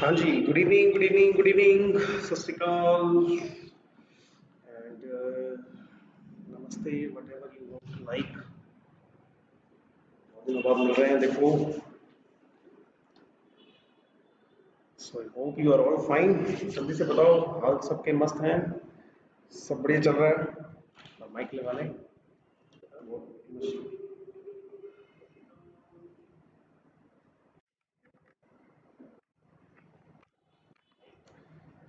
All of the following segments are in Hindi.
हाँ जी, good evening, good evening, good evening, Sat Shri Akal and namaste, whatever you want to like. बहुत दिनों बाद मिल रहे हैं, देखो। So I hope you are all fine. जल्दी से बताओ, हाल सबके मस्त हैं, सब बढ़िया चल रहा है। और माइक लगा लें।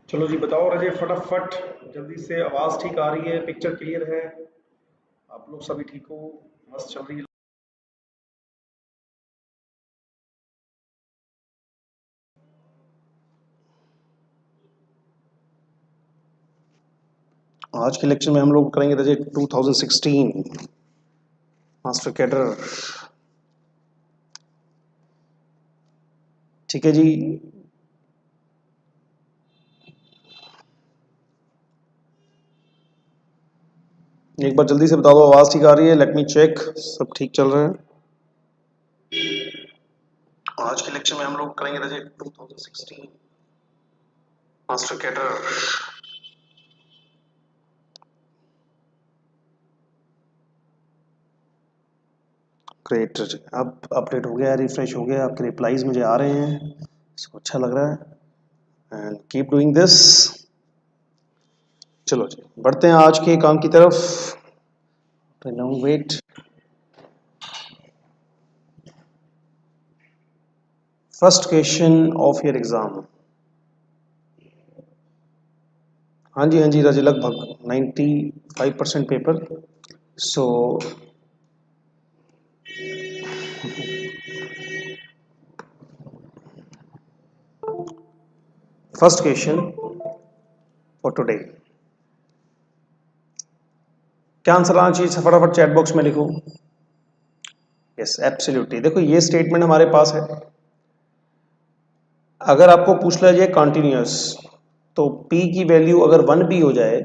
चलो जी, बताओ रजे फटाफट, जल्दी से। आवाज़ ठीक आ रही है, पिक्चर क्लियर है, आप लोग सभी ठीक हो, मस्त चल रही है। आज के लेक्चर में हम लोग करेंगे रजे 2016 मास्टर कैडर। ठीक है जी। एक बार जल्दी से बता दो, आवाज़ ठीक आ रही है? लेट मी चेक, सब ठीक चल रहा है। आज के लेक्चर में हम लोग करेंगे रजे 2016 मास्टर कैडर। ग्रेट, अब अपडेट हो गया, रिफ्रेश हो गया, आपके रिप्लाईज मुझे आ रहे हैं, इसको अच्छा लग रहा है। And keep doing this. चलो जी, बढ़ते हैं आज के काम की तरफ। Long wait. First question of your exam. हाँ जी, हाँ जी राजे, लगभग 95% paper. So first question for today, क्या आंसर आना चाहिए? फटाफट चैट बॉक्स में लिखो। Yes, absolutely. देखो, ये स्टेटमेंट हमारे पास है। अगर आपको पूछ लिया जाए कॉन्टिन्यूस, तो p की वैल्यू अगर 1 भी हो जाए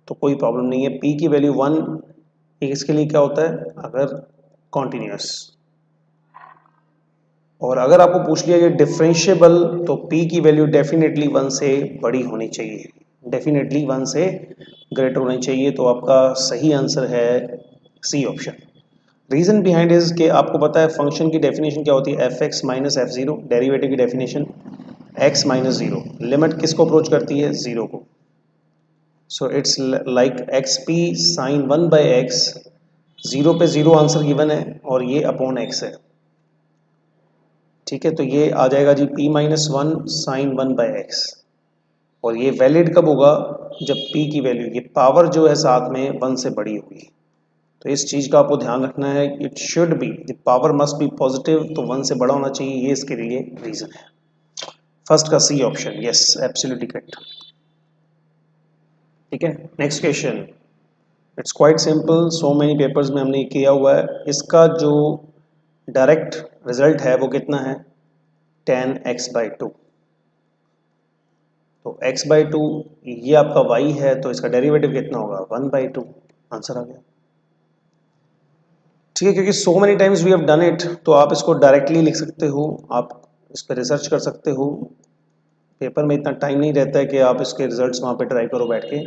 तो कोई प्रॉब्लम नहीं है। p की वैल्यू 1 इसके लिए क्या होता है? अगर कॉन्टिन्यूस। और अगर आपको पूछ लिया जाए डिफरेंशिएबल, तो p की वैल्यू डेफिनेटली 1 से बड़ी होनी चाहिए, डेफिनेटली 1 से ग्रेटर होनी चाहिए। तो आपका सही आंसर है C option. Reason behind is कि आपको पता है फंक्शन की डेफिनेशन क्या होती है? F X minus F zero, derivative की definition x minus zero. Limit किसको अप्रोच करती है? जीरो को। So it's like X P sine 1 by X. Zero पे जीरो आंसर गिवन है और ये अपॉन x है। ठीक है, तो ये आ जाएगा जी p minus 1 sine 1 by X. और ये वैलिड कब होगा? जब p की वैल्यू, ये पावर जो है साथ में 1 से बड़ी होगी। तो इस चीज का आपको ध्यान रखना है। It should be, the power must be positive, तो 1 से बड़ा होना चाहिए। ये इसके लिए रीजन है। फर्स्ट का C option, yes, absolutely correct. ठीक है, next question. It's quite simple, so many papers में हमने किया हुआ है। इसका जो डायरेक्ट रिजल्ट है वो कितना है? 10x/2। तो x/2 ये आपका y है, तो इसका डेरिवेटिव कितना होगा? 1/2। आंसर आ गया। ठीक है, क्योंकि so many times we have done it, तो आप इसको डायरेक्टली लिख सकते हो, आप इस पर रिसर्च कर सकते हो। पेपर में इतना टाइम नहीं रहता है कि आप इसके रिजल्ट्स वहाँ पे ट्राई करो बैठ के।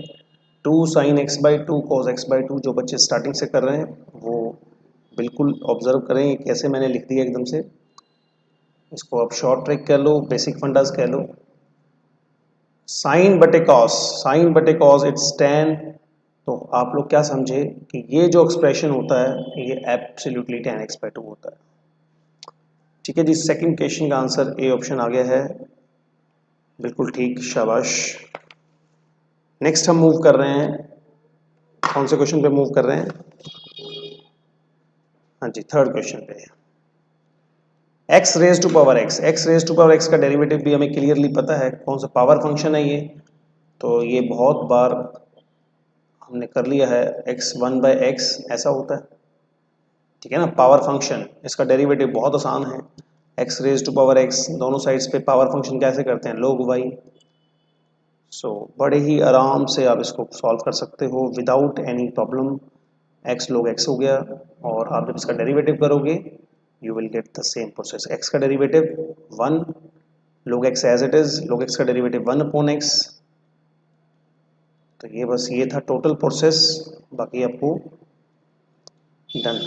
2 sin x/2 cos x/2, जो बच्चे स्टार्टिंग से कर रहे हैं वो बिल्कुल ऑब्जर्व करें कैसे मैंने लिख दिया एकदम से। इसको आप शॉर्ट ट्रिक कह लो, बेसिक फंडास कह लो। साइन बटे कॉस, साइन बटे कॉस इट्स tan। तो आप लोग क्या समझे कि ये जो एक्सप्रेशन होता है ये एब्सोल्युटली tan x/2 होता है। ठीक है जी, सेकंड क्वेश्चन का आंसर ए ऑप्शन आ गया है, बिल्कुल ठीक, शाबाश। नेक्स्ट हम मूव कर रहे हैं, कौन से क्वेश्चन पे मूव कर रहे हैं? हाँ जी, थर्ड क्वेश्चन पे। x raise to power x, x raise to power x का डेरिवेटिव भी हमें क्लियरली पता है, कौन सा पावर फंक्शन है ये। तो ये बहुत बार हमने कर लिया है, x 1 बाई एक्स ऐसा होता है। ठीक है ना, पावर फंक्शन, इसका डेरिवेटिव बहुत आसान है। x raise to power x, दोनों साइड्स पे पावर फंक्शन कैसे करते हैं? log y। सो बड़े ही आराम से आप इसको सॉल्व कर सकते हो without any problem. x log x हो गया, और आप जब इसका डेरिवेटिव करोगे you will get the same process. x का derivative 1 log x as it is, log x का डेरिवेटिव 1/x। तो ये बस ये था टोटल प्रोसेस, बाकी आपको डन।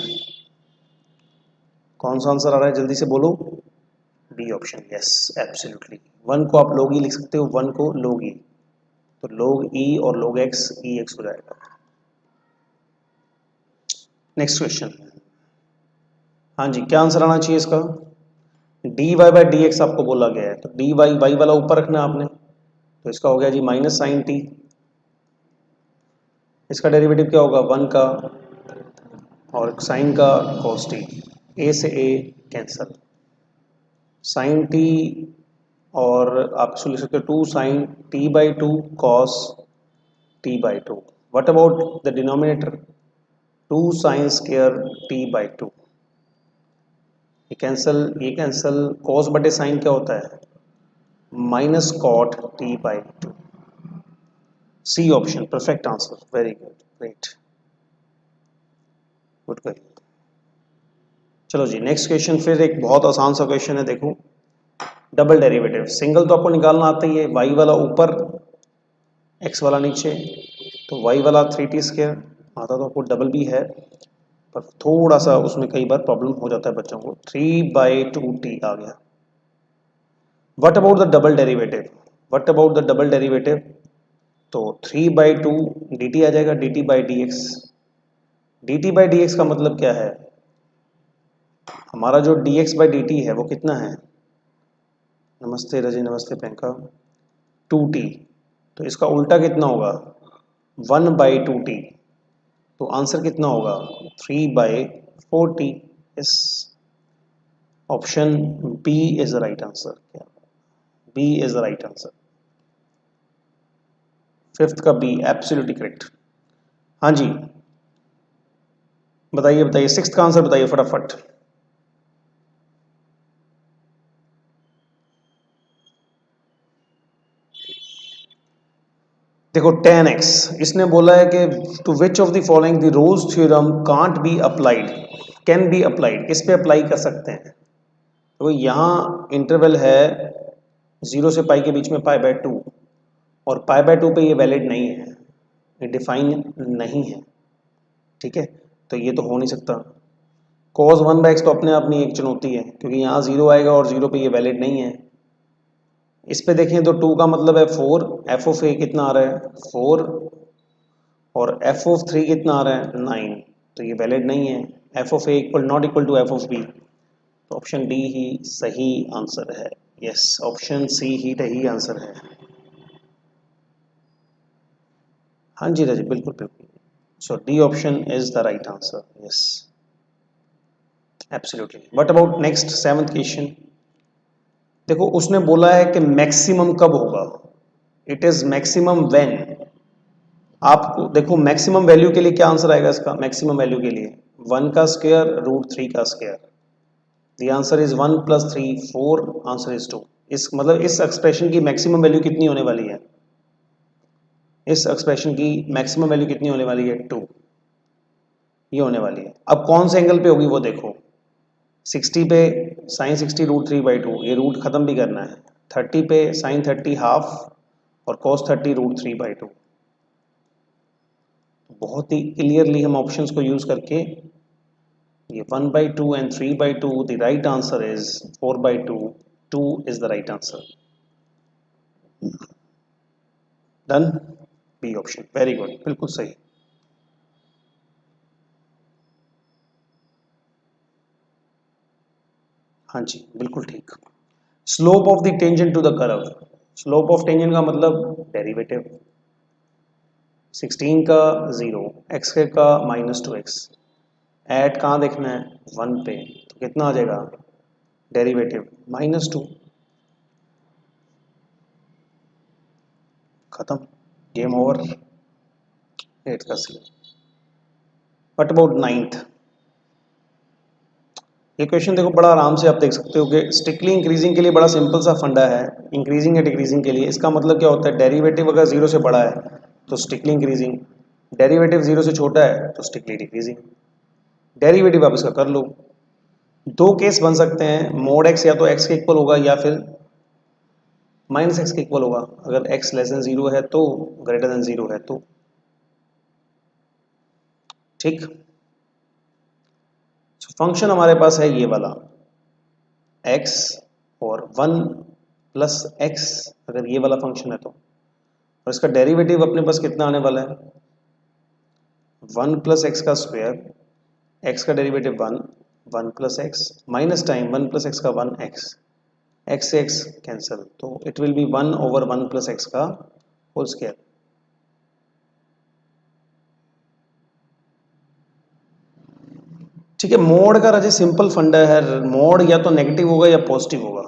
कौन सा आंसर आ रहा है जल्दी से बोलो। B option, yes absolutely. 1 को आप log e लिख सकते हो, 1 को log e, तो log e और log x e x हो जाएगा। नेक्स्ट क्वेश्चन, हाँ जी क्या आंसर आना चाहिए इसका। dy बाई डी एक्स आपको बोला गया है, तो dy वाई वाला ऊपर रखना है आपने, तो इसका हो गया जी माइनस साइन टी। इसका डेरिवेटिव क्या होगा 1 का, और साइन का cos टी, a से a कैंसल, साइन टी और आप इसको लिख सकते हो 2 sine T by 2 cos T by 2। What about the denominator 2 sine square T by 2, ये कैंसल, कॉस बटे साइन क्या होता है minus cot T by 2। C option perfect answer, very good, great, good question. चलो जी नेक्स्ट क्वेश्चन, फिर एक बहुत आसान सा क्वेश्चन है, देखो डबल डेरिवेटिव। सिंगल तो आपको निकालना आता ही है, y वाला ऊपर x वाला नीचे, तो y वाला 3t स्क्वायर आता, तो आपको डबल भी है, पर थोड़ा सा उसमें कई बार प्रॉब्लम हो जाता है बच्चों को। 3/2t आ गया। What about the double derivative, what about the double derivative, तो 3/2 dt आ जाएगा, dt by D x. dt by D x का मतलब क्या है, हमारा जो dx बाई dt है वो कितना है, नमस्ते रजी, नमस्ते प्रियंका, 2t, तो इसका उल्टा कितना होगा 1/2t, तो आंसर कितना होगा 3/4t। इस option B is the right answer, क्या B is the right answer, fifth का बी एब्सोल्युटली करेक्ट। हाँ जी बताइए बताइए, सिक्स्थ का आंसर बताइए फटाफट। देखो 10x, इसने बोला है कि to which of the following the Rolle's theorem can't be applied, can be applied, किस पे अप्लाई कर सकते हैं। तो यहाँ इंटरवल है 0 से पाई के बीच में π/2, और π/2 पे ये वैलिड नहीं है, ये डिफाइन नहीं है, ठीक है, तो ये तो हो नहीं सकता। cos 1/x तो अपने आप में एक चुनौती है, क्योंकि यहाँ 0 आएगा और 0 पे ये वैलिड नहीं है। इस पे देखें तो 2 का मतलब है 4, एफ ऑफ ए कितना आ रहा है 4, और एफ ऑफ 3 कितना आ रहा है 9, तो ये वैलिड नहीं है। F of A equal not equal to F of B, तो ऑप्शन डी ही सही आंसर है। यस ऑप्शन सी ही सही आंसर है। हाँ जी राजी बिल्कुल बिल्कुल, so D option is the right answer, yes absolutely. What about next seventh question, देखो उसने बोला है कि मैक्सिमम कब होगा, इट इज मैक्सिमम व्हेन। आप देखो मैक्सिमम वैल्यू के लिए क्या आंसर आएगा इसका, मैक्सिमम वैल्यू के लिए 1 का स्क्वायर रूट 3 का square, the answer is 1 + 3 4, answer is 2। इस मतलब इस एक्सप्रेशन की मैक्सिमम वैल्यू कितनी होने वाली है, इस एक्सप्रेशन की मैक्सिमम वैल्यू कितनी होने वाली है 2, ये होने वाली है। अब कौन से एंगल पे होगी वो देखो, 60 पे साइन 60 √3/2, ये रूट खत्म भी करना है, 30 पे साइन 30 हाफ, और cos 30 √3/2। बहुत ही क्लियरली हम ऑप्शंस को यूज करके ये 1/2 and 3/2, the right answer is 4/2, 2 is the right answer. Done? B option, very good, बिल्कुल सही। हाँ जी बिल्कुल ठीक। Slope of the tangent to the curve, slope of tangent का मतलब डेरिवेटिव, 16 का 0, x का -2x, एट कहाँ देखना है 1 पे, तो कितना आ जाएगा डेरिवेटिव -2, खत्म, गेम ओवर। 8 का सी। व्हाट अबाउट 9th, ये क्वेश्चन देखो बड़ा आराम से आप देख सकते हो कि स्ट्रिक्टली इंक्रीजिंग के लिए बड़ा सिंपल सा फंडा है, इंक्रीजिंग या डिक्रीजिंग के लिए। इसका मतलब क्या होता है, डेरिवेटिव अगर 0 से बड़ा है तो स्ट्रिक्टली इंक्रीजिंग, डेरिवेटिव 0 से छोटा है तो स्ट्रिक्टली डिक्रीजिंग। डेरिवेटिव आप इसका कर लो, दो केस बन सकते हैं, मोड x या तो x के इक्वल होगा या फिर माइनस एक्स के इक्वल होगा अगर एक्स लेस देन 0 है तो, ग्रेटर देन 0 है तो। ठीक, फंक्शन हमारे पास है ये वाला x और 1 प्लस एक्स, अगर ये वाला फंक्शन है तो, और इसका डेरिवेटिव अपने पास कितना आने वाला है 1 प्लस एक्स का स्क्वायर, एक्स का derivative 1, 1 plus x minus time 1 plus x का 1 एक्स, एक्स से एक्स कैंसिल, तो it will B 1 over 1 plus x का होल स्क्वायर। ठीक है, मोड का राजे सिंपल फंडा है, मोड या तो नेगेटिव होगा या पॉजिटिव होगा।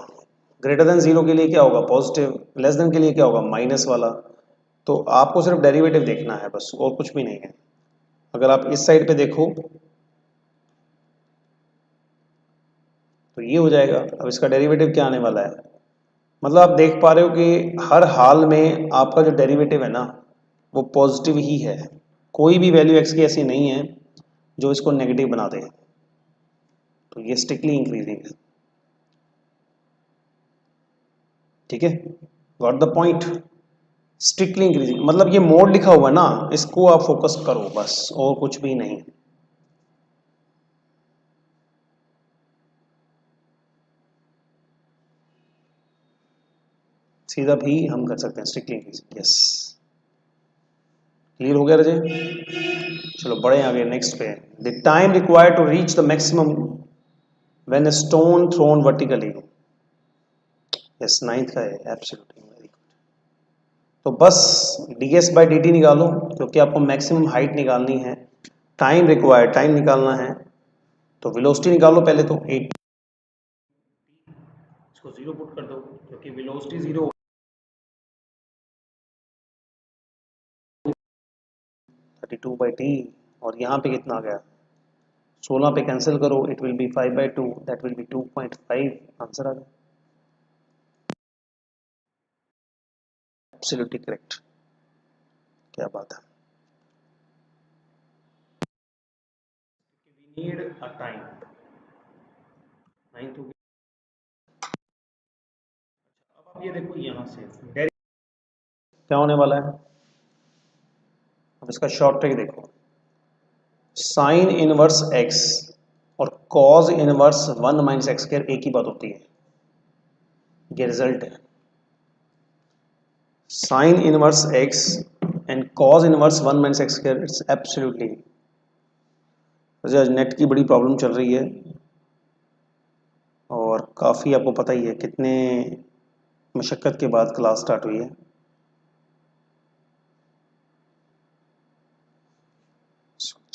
ग्रेटर देन 0 के लिए क्या होगा पॉजिटिव, लेस देन के लिए क्या होगा माइनस वाला। तो आपको सिर्फ डेरिवेटिव देखना है बस, और कुछ भी नहीं है। अगर आप इस साइड पे देखो तो ये हो जाएगा। अब इसका डेरिवेटिव क्या आने वाला है, मतलब आप देख पा रहे हो कि हर हाल में आपका जो डेरिवेटिव है ना वो पॉजिटिव ही है, कोई भी वैल्यू एक्स की ऐसी नहीं है जो इसको नेगेटिव बना दे। तो ये स्ट्रिक्टली इंक्रीजिंग है। ठीक है, got the point, strictly increasing, मतलब ये मोड लिखा हुआ है ना, इसको आप फोकस करो बस, और कुछ भी नहीं। सीधा भी हम कर सकते हैं स्ट्रिक्टली इंक्रीजिंग। यस, क्लियर हो गया रजे। चलो बढ़े आगे नेक्स्ट पे। The time required to reach the maximum when a stone thrown vertically. Yes, ninth का है एब्सोल्युटली, वेरी गुड। तो बस ds बाई dt निकालो क्योंकि आपको मैक्सिमम हाइट निकालनी है। टाइम रिक्वायर्ड, टाइम निकालना है तो वेलोसिटी निकालो पहले तो 8, इसको 0 पुट कर दो क्योंकि वेलोसिटी 0, 32 बाई टी, और यहाँ पे कितना आ गया 16 पे कैंसिल करो, it will be 5 by 2, that will be 2.5, answer आ गया एब्सोल्युटली करेक्ट। क्या बात है, we need a time, 9 to। अब आप ये देखो यहाँ से क्या होने वाला है, अब इसका शॉर्ट ट्रिक देखो, साइन इनवर्स एक्स और cause inverse 1 minus x square एक ही बात होती है, ये रिजल्ट है। Sine inverse x and cause inverse 1 minus x square, it's absolutely. आज नेट की बड़ी प्रॉब्लम चल रही है और काफ़ी आपको पता ही है कितने मशक्क़त के बाद क्लास स्टार्ट हुई है।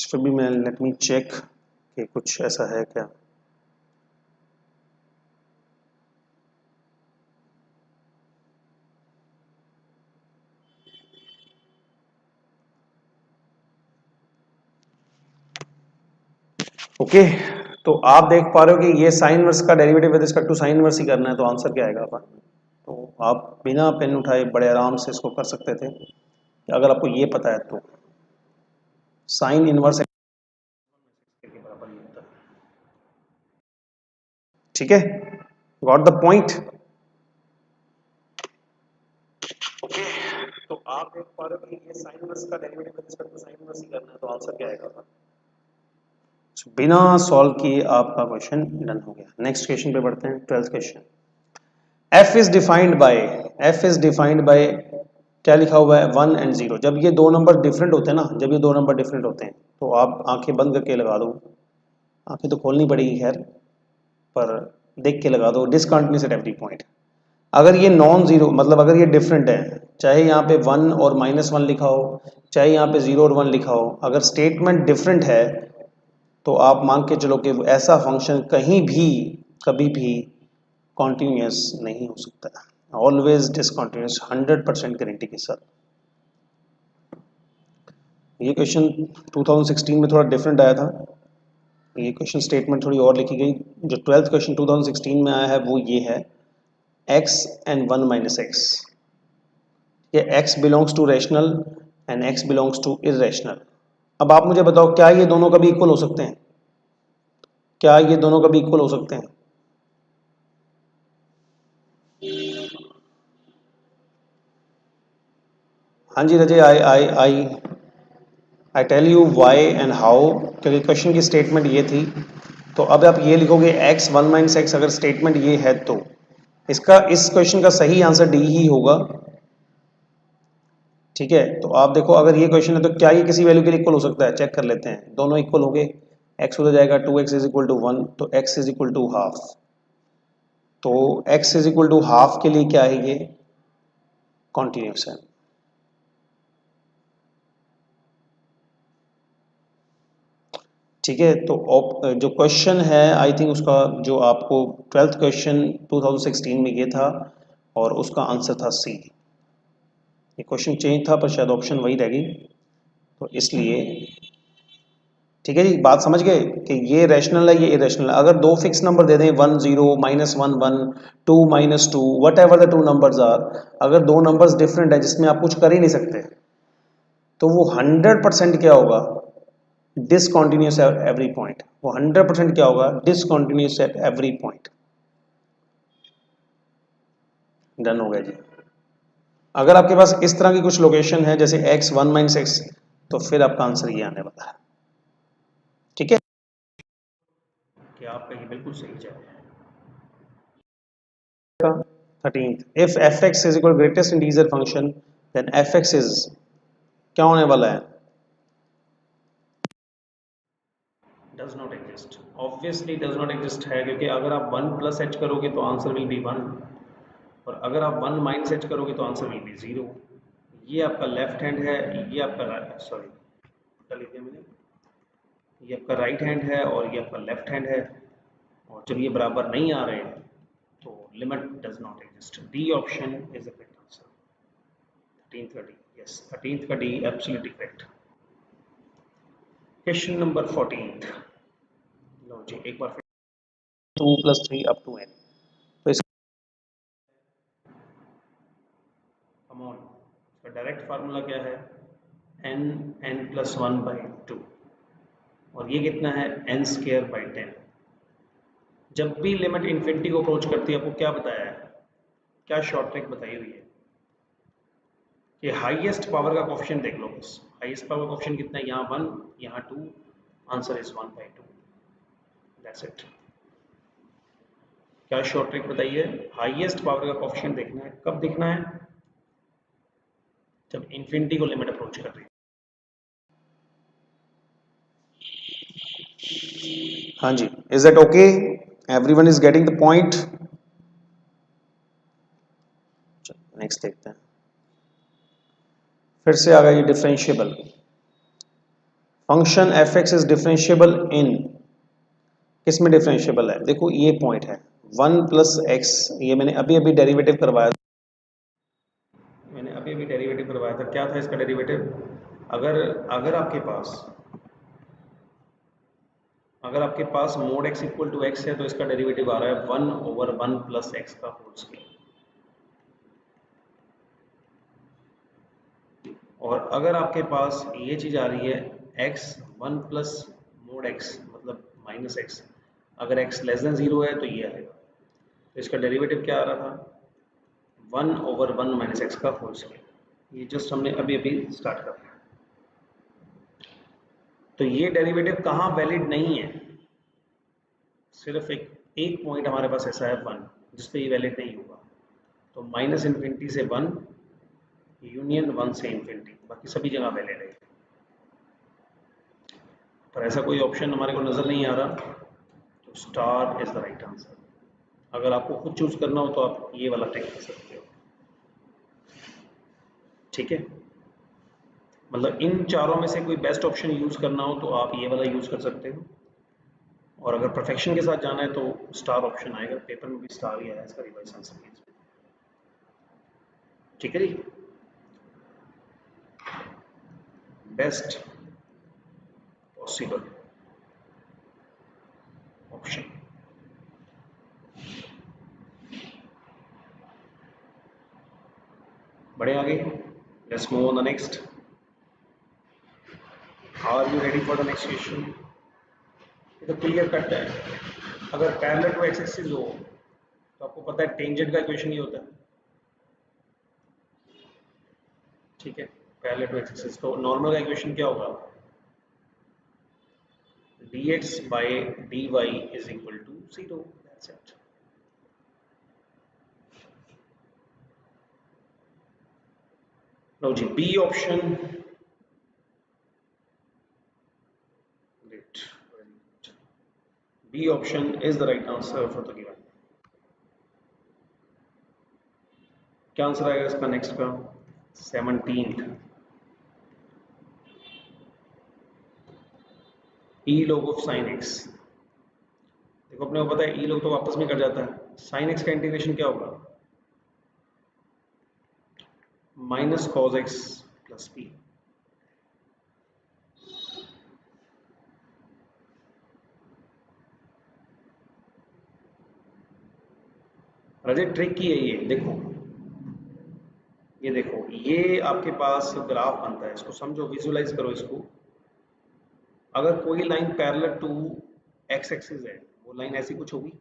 फिर भी मैं लेट मी चेक कि कुछ ऐसा है क्या। ओके, तो आप देख पा रहे हो कि ये साइन इनवर्स का derivative with respect to sine inverse ही करना है, तो आंसर क्या आएगा अपन। तो आप बिना पेन उठाए बड़े आराम से इसको कर सकते थे अगर आपको ये पता है तो। साइन इनवर्स के बराबर ये होता है। ठीक है, गॉट द पॉइंट। ओके, तो आप देख पा रहे हो कि ये साइन इनवर्स का derivative with respect to sine inverse ही करना है, तो आंसर क्या आएगा अपन। बिना सॉल्व किए आपका क्वेश्चन डन हो गया। नेक्स्ट क्वेश्चन पे बढ़ते हैं, 12th question. f is defined by, f is defined by क्या लिखा हुआ है 1 एंड 0। जब ये दो नंबर डिफरेंट होते हैं ना, जब ये दो नंबर डिफरेंट होते हैं तो आप आंखें बंद करके लगा दो, आंखें तो खोलनी पड़ेगी खैर, पर देख के लगा दो, डिसकंटिन्यूअस एट एवरी पॉइंट। अगर ये नॉन जीरो, मतलब अगर ये डिफरेंट है, चाहे यहाँ पे 1 और -1 लिखा हो, चाहे यहाँ पे 0 और 1 लिखा हो, अगर स्टेटमेंट डिफरेंट है तो आप मान के चलो कि ऐसा फंक्शन कहीं भी कभी भी कॉन्टिन्यूस नहीं हो सकता, ऑलवेज डिसकॉन्टिन्यूस 100% गारंटी के साथ। ये क्वेश्चन 2016 में थोड़ा डिफरेंट आया था, ये क्वेश्चन स्टेटमेंट थोड़ी और लिखी गई। जो 12th क्वेश्चन 2016 में आया है वो ये है x and 1 minus x, ये x belongs to rational and x belongs to irrational. अब आप मुझे बताओ क्या ये दोनों कभी इक्वल हो सकते हैं, क्या ये दोनों कभी इक्वल हो सकते हैं। हाँ जी Rajay, I tell you why and how, क्योंकि क्वेश्चन की स्टेटमेंट ये थी। तो अब आप ये लिखोगे x 1 माइनस एक्स, अगर स्टेटमेंट ये है तो इसका, इस क्वेश्चन का सही आंसर डी ही होगा। ठीक है, तो आप देखो अगर ये क्वेश्चन है तो क्या ये किसी वैल्यू के लिए इक्वल हो सकता है, चेक कर लेते हैं। दोनों इक्वल हो गए, x हो जाएगा 2x इज इक्वल टू 1, तो x is equal to half. तो x is equal to half के लिए क्या है, ये कॉन्टिन्यूस है। ठीक है, तो जो क्वेश्चन है आई थिंक उसका, जो आपको 12th क्वेश्चन 2016 में ये था और उसका आंसर था सी। ये क्वेश्चन चेंज था पर शायद ऑप्शन वही रह गई, तो इसलिए। ठीक है जी, बात समझ गए कि ये रैशनल है, ये इरेशनल है। अगर दो फिक्स नंबर दे दें 1 0 -1 1 2 -2 whatever the two numbers are, अगर दो नंबर्स डिफरेंट है जिसमें आप कुछ कर ही नहीं सकते, तो वो 100% क्या होगा, डिसकॉन्टिन्यूस एट एवरी पॉइंट। वो 100% क्या होगा, discontinuous at every point. Done हो गया जी। अगर आपके पास इस तरह की कुछ लोकेशन है जैसे x 1 माइनस एक्स, तो फिर आपका आंसर ये आने वाला है। ठीक है, कि आपका ये बिल्कुल सही जवाब है। 13th, if fx is equal greatest integer function then fx is, क्या होने वाला है, does not exist. Obviously does not exist है, क्योंकि अगर आप 1 प्लस एच करोगे तो आंसर विल बी 1, और अगर आप 1 माइनस एच करोगे तो आंसर विल बी 0। ये आपका लेफ्ट हैंड है, ये आपका राइट, सॉरी लिख दिया मैंने, ये आपका राइट हैंड है और ये आपका लेफ्ट हैंड है, और जब ये बराबर नहीं आ रहे तो limit does not exist. D option is the correct answer. 13th का डी, यस 13th का D absolutely correct. Question number 14th, लो जी एक बार फिर 2 + 3 अप टू n। तो इसका कम ऑन, इसका डायरेक्ट फार्मूला क्या है, n+1/2, और ये कितना है n²/10। जब भी लिमिट इन्फिनिटी को अप्रोच करती है, आपको क्या बताया है, क्या शॉर्ट ट्रिक बताई हुई है कि हाईएस्ट पावर का कोफिशिएंट देख लो बस। हाईएस्ट पावर का कोफिशिएंट कितना है, यहाँ 1 यहाँ 2, आंसर इज 1/2, दैट्स इट। क्या शॉर्ट ट्रिक बताइए, हाईएस्ट पावर का कोफिशिएंट देखना है, कब देखना है, जब इन्फिनिटी को लिमिट अप्रोच कर रही है। हाँ जी, is that okay, everyone is getting the point. Next देखते हैं, फिर से आ गया ये differentiable function f(x) is differentiable in, किस में डिफरेंशिएबल है, देखो ये पॉइंट है 1 + x, ये मैंने अभी अभी डेरिवेटिव करवाया था, क्या था इसका डेरिवेटिव, अगर अगर आपके पास mod x equal to x है तो इसका डेरिवेटिव आ रहा है 1/1 + x का होल स्क्वायर। और अगर आपके पास ये चीज आ रही है x 1 + मोड x मतलब -x, अगर x <0 है तो ये आएगा, तो इसका डेरिवेटिव क्या आ रहा था 1/1 - x का होल स्क्वायर। ये जस्ट हमने अभी अभी स्टार्ट कर दिया। तो ये डेरिवेटिव कहाँ वैलिड नहीं है, सिर्फ एक पॉइंट हमारे पास ऐसा है 1 जिस पे ये वैलिड नहीं होगा, तो -∞ से 1 यूनियन 1 से इन्फिनिटी, बाकी सभी जगह वैलिड है। पर ऐसा कोई ऑप्शन हमारे को नजर नहीं आ रहा, तो star is the right answer. अगर आपको खुद चूज करना हो तो आप ये वाला टिक कर सकते हो। ठीक है, मतलब इन चारों में से कोई बेस्ट ऑप्शन यूज करना हो तो आप ये वाला यूज कर सकते हो, और अगर परफेक्शन के साथ जाना है तो स्टार ऑप्शन आएगा, पेपर में भी स्टार ही आया इसका रिवाइज आंसर। ठीक है जी, बेस्ट पॉसिबल ऑप्शन। बढ़े आगे, let's move on the next. Are you ready for the next question. ये तो क्लियर कट है, अगर पैरेलल टू एक्स एक्सिस हो तो आपको पता है टेंजेंट का इक्वेशन ये होता है। ठीक है, पैरेलल टू एक्स एक्सिस, तो नॉर्मल का इक्वेशन क्या होगा, dx by dy is equal to 0, that's it. लो जी, B option, great, very good, B option is the right answer for the given. क्या आंसर आएगा इसका नेक्स्ट का, 17th, e log of sine X. देखो अपने को पता है ई log तो वापस में कट जाता है, साइन एक्स का इंटीग्रेशन क्या होगा, minus cos X plus P. Rajat trick की है ये, देखो ये देखो, ये आपके पास ग्राफ बनता है, इसको समझो, विजुलाइज करो इसको। अगर कोई line parallel to X axis है, वो लाइन ऐसी कुछ होगी,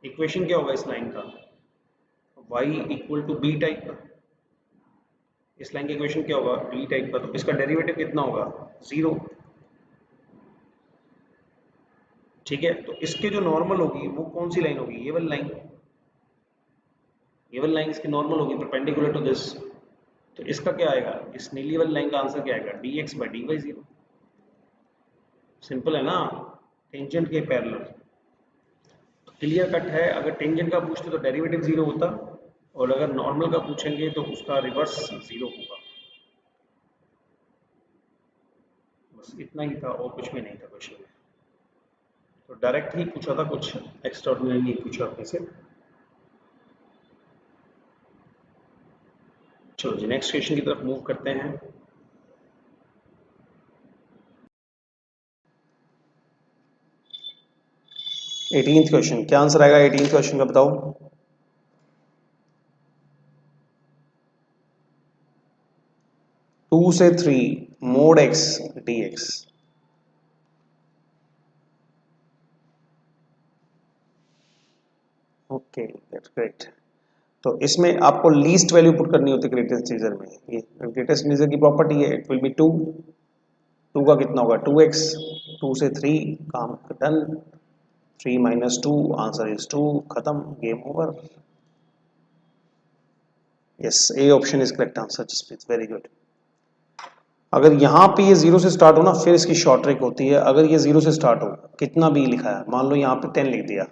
इक्वेशन क्या होगा इस लाइन का, y equal to B type का, इस लाइन का इक्वेशन क्या होगा, बी टाइप का, तो इसका डेरिवेटिव कितना होगा, 0। ठीक है, तो इसके जो नॉर्मल होगी वो कौन सी लाइन होगी, ये वाली लाइन, ये वाली लाइन इसकी नॉर्मल होगी परपेंडिकुलर टू दिस, तो इसका क्या आएगा, इस नीली वाली लाइन का आंसर क्या आएगा, dx by dy 0। सिंपल है ना, टेंजेंट के पैरेलल, तो क्लियर कट है। अगर टेंजेंट का पूछते तो डेरिवेटिव 0 होता, और अगर नॉर्मल का पूछेंगे तो उसका रिवर्स 0 होगा। बस इतना ही था, और कुछ भी नहीं था क्वेश्चन में, तो डायरेक्ट ही पूछा था, कुछ एक्स्ट्राऑर्डिनरी नहीं पूछा अपने से। चलो जी, नेक्स्ट क्वेश्चन की तरफ मूव करते हैं। एटीन्थ क्वेश्चन, क्या आंसर आएगा 18th क्वेश्चन का, बताओ। 2 से 3 mod x dx। Okay, that's great. तो इसमें आपको लीस्ट वैल्यू पुट करनी होती है ग्रेटेस्ट इंटीजर में, ये ग्रेटेस्ट इंटीजर की प्रॉपर्टी है, इट विल बी 2। 2 का कितना होगा, 2x, 2 से 3, काम डन, 3 माइनस 2, आंसर इज 2, खत्म, game over. Yes, A option is correct answer, Jaspreet, very good. अगर यहाँ पे ये 0 से स्टार्ट हो ना, फिर इसकी शॉर्ट ट्रिक होती है। अगर ये 0 से स्टार्ट हो, कितना भी लिखा है, मान लो यहाँ पे 10 लिख दिया,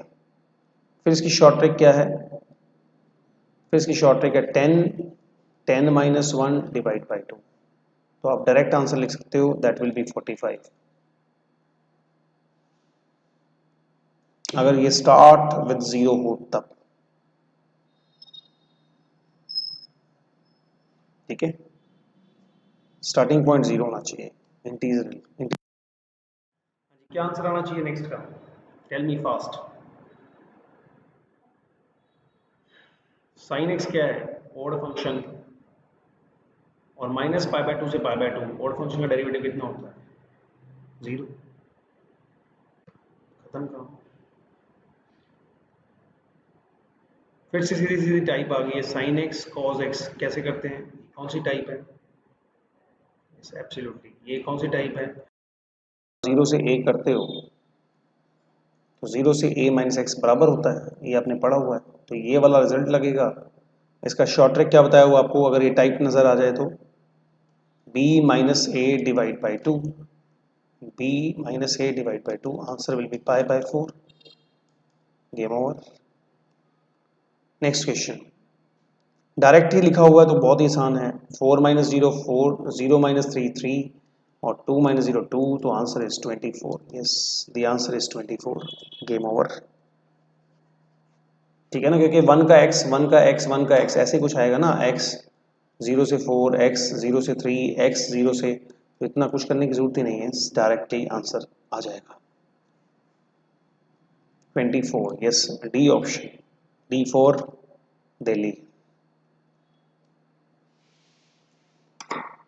फिर इसकी शॉर्ट ट्रिक क्या है, फिर इसकी शॉर्ट ट्रिक है 10, 10 माइनस 1 डिवाइड बाई 2, तो आप डायरेक्ट आंसर लिख सकते हो, दैट विल बी 45। अगर ये स्टार्ट विद 0 हो तब, ठीक है, स्टार्टिंग पॉइंट 0 होना चाहिए, इंटीजर। क्या आंसर आना चाहिए नेक्स्ट का, tell me fast. Sine X क्या है, ऑड फंक्शन, और माइनस पाई बाय 2 से पाई बाय 2, ऑड फंक्शन का डेरिवेटिव कितना होता है, 0, खत्म काम। फिर से सीधी सीधी टाइप आ गई है, साइन एक्स कॉस एक्स कैसे करते हैं, कौन सी टाइप है, एब्सोल्युटली, ये कौन सी टाइप है, 0 से a करते हो तो 0 से a माइनस एक्स बराबर होता है, ये आपने पढ़ा हुआ है, तो ये वाला रिजल्ट लगेगा। इसका शॉर्ट ट्रिक क्या बताया हुआ आपको, अगर ये टाइप नजर आ जाए तो b minus A divide by 2, b minus A divide by 2, answer will be pi by 4, game over. Next question, direct ही लिखा हुआ है तो बहुत ही आसान है, 4 माइनस 0 4, 0 माइनस 3 3, और 2 माइनस 0 2, तो answer is 24। Yes, the answer is 24, game over. ठीक है ना, क्योंकि 1 का x 1 का x 1 का x ऐसे कुछ आएगा ना, x 0 से 4, x 0 से 3, x 0 से, तो इतना कुछ करने की जरूरत ही नहीं है, डायरेक्ट ही आंसर आ जाएगा 24। Yes, D option, D for Delhi.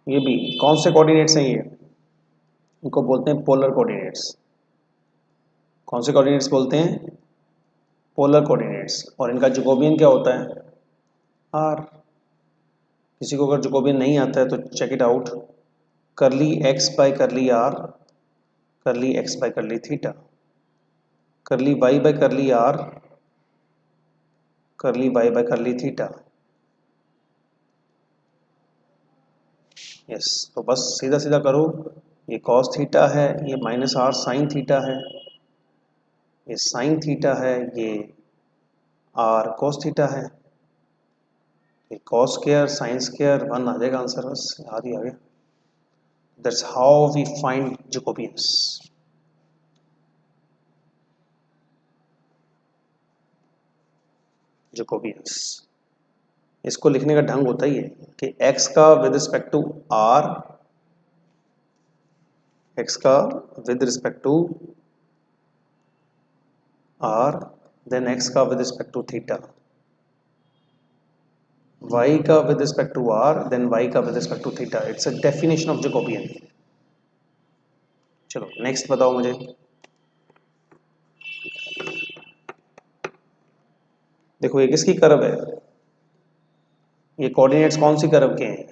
ये भी कौन से कोऑर्डिनेट्स हैं, ये इनको बोलते हैं पोलर कोऑर्डिनेट्स। कौन से कोऑर्डिनेट्स बोलते हैं, पोलर कोऑर्डिनेट्स, और इनका जैकोबियन क्या होता है, आर। किसी को अगर जैकोबियन नहीं आता है तो check it out, curly X by curly R, curly X by curly theta, curly Y by curly R, curly Y by curly theta. Yes, तो बस सीधा सीधा करो, ये कॉस थीटा है, ये माइनस आर साइन थीटा है, ये साइन थीटा है, ये आर कॉस थीटा है, ये कॉस स्क्वायर साइन स्क्वायर 1 आ जाएगा आंसर, बस याद ही आ गया। That's how we find Jacobians. Jacobians इसको लिखने का ढंग होता ही है कि x का with respect to r, x का with respect to r, then x का with respect to theta, y का with respect to r, then y का with respect to theta. It's a definition of Jacobian. चलो नेक्स्ट बताओ मुझे। देखो ये किसकी कर्व है, ये कोऑर्डिनेट्स कौन सी कर्व के हैं,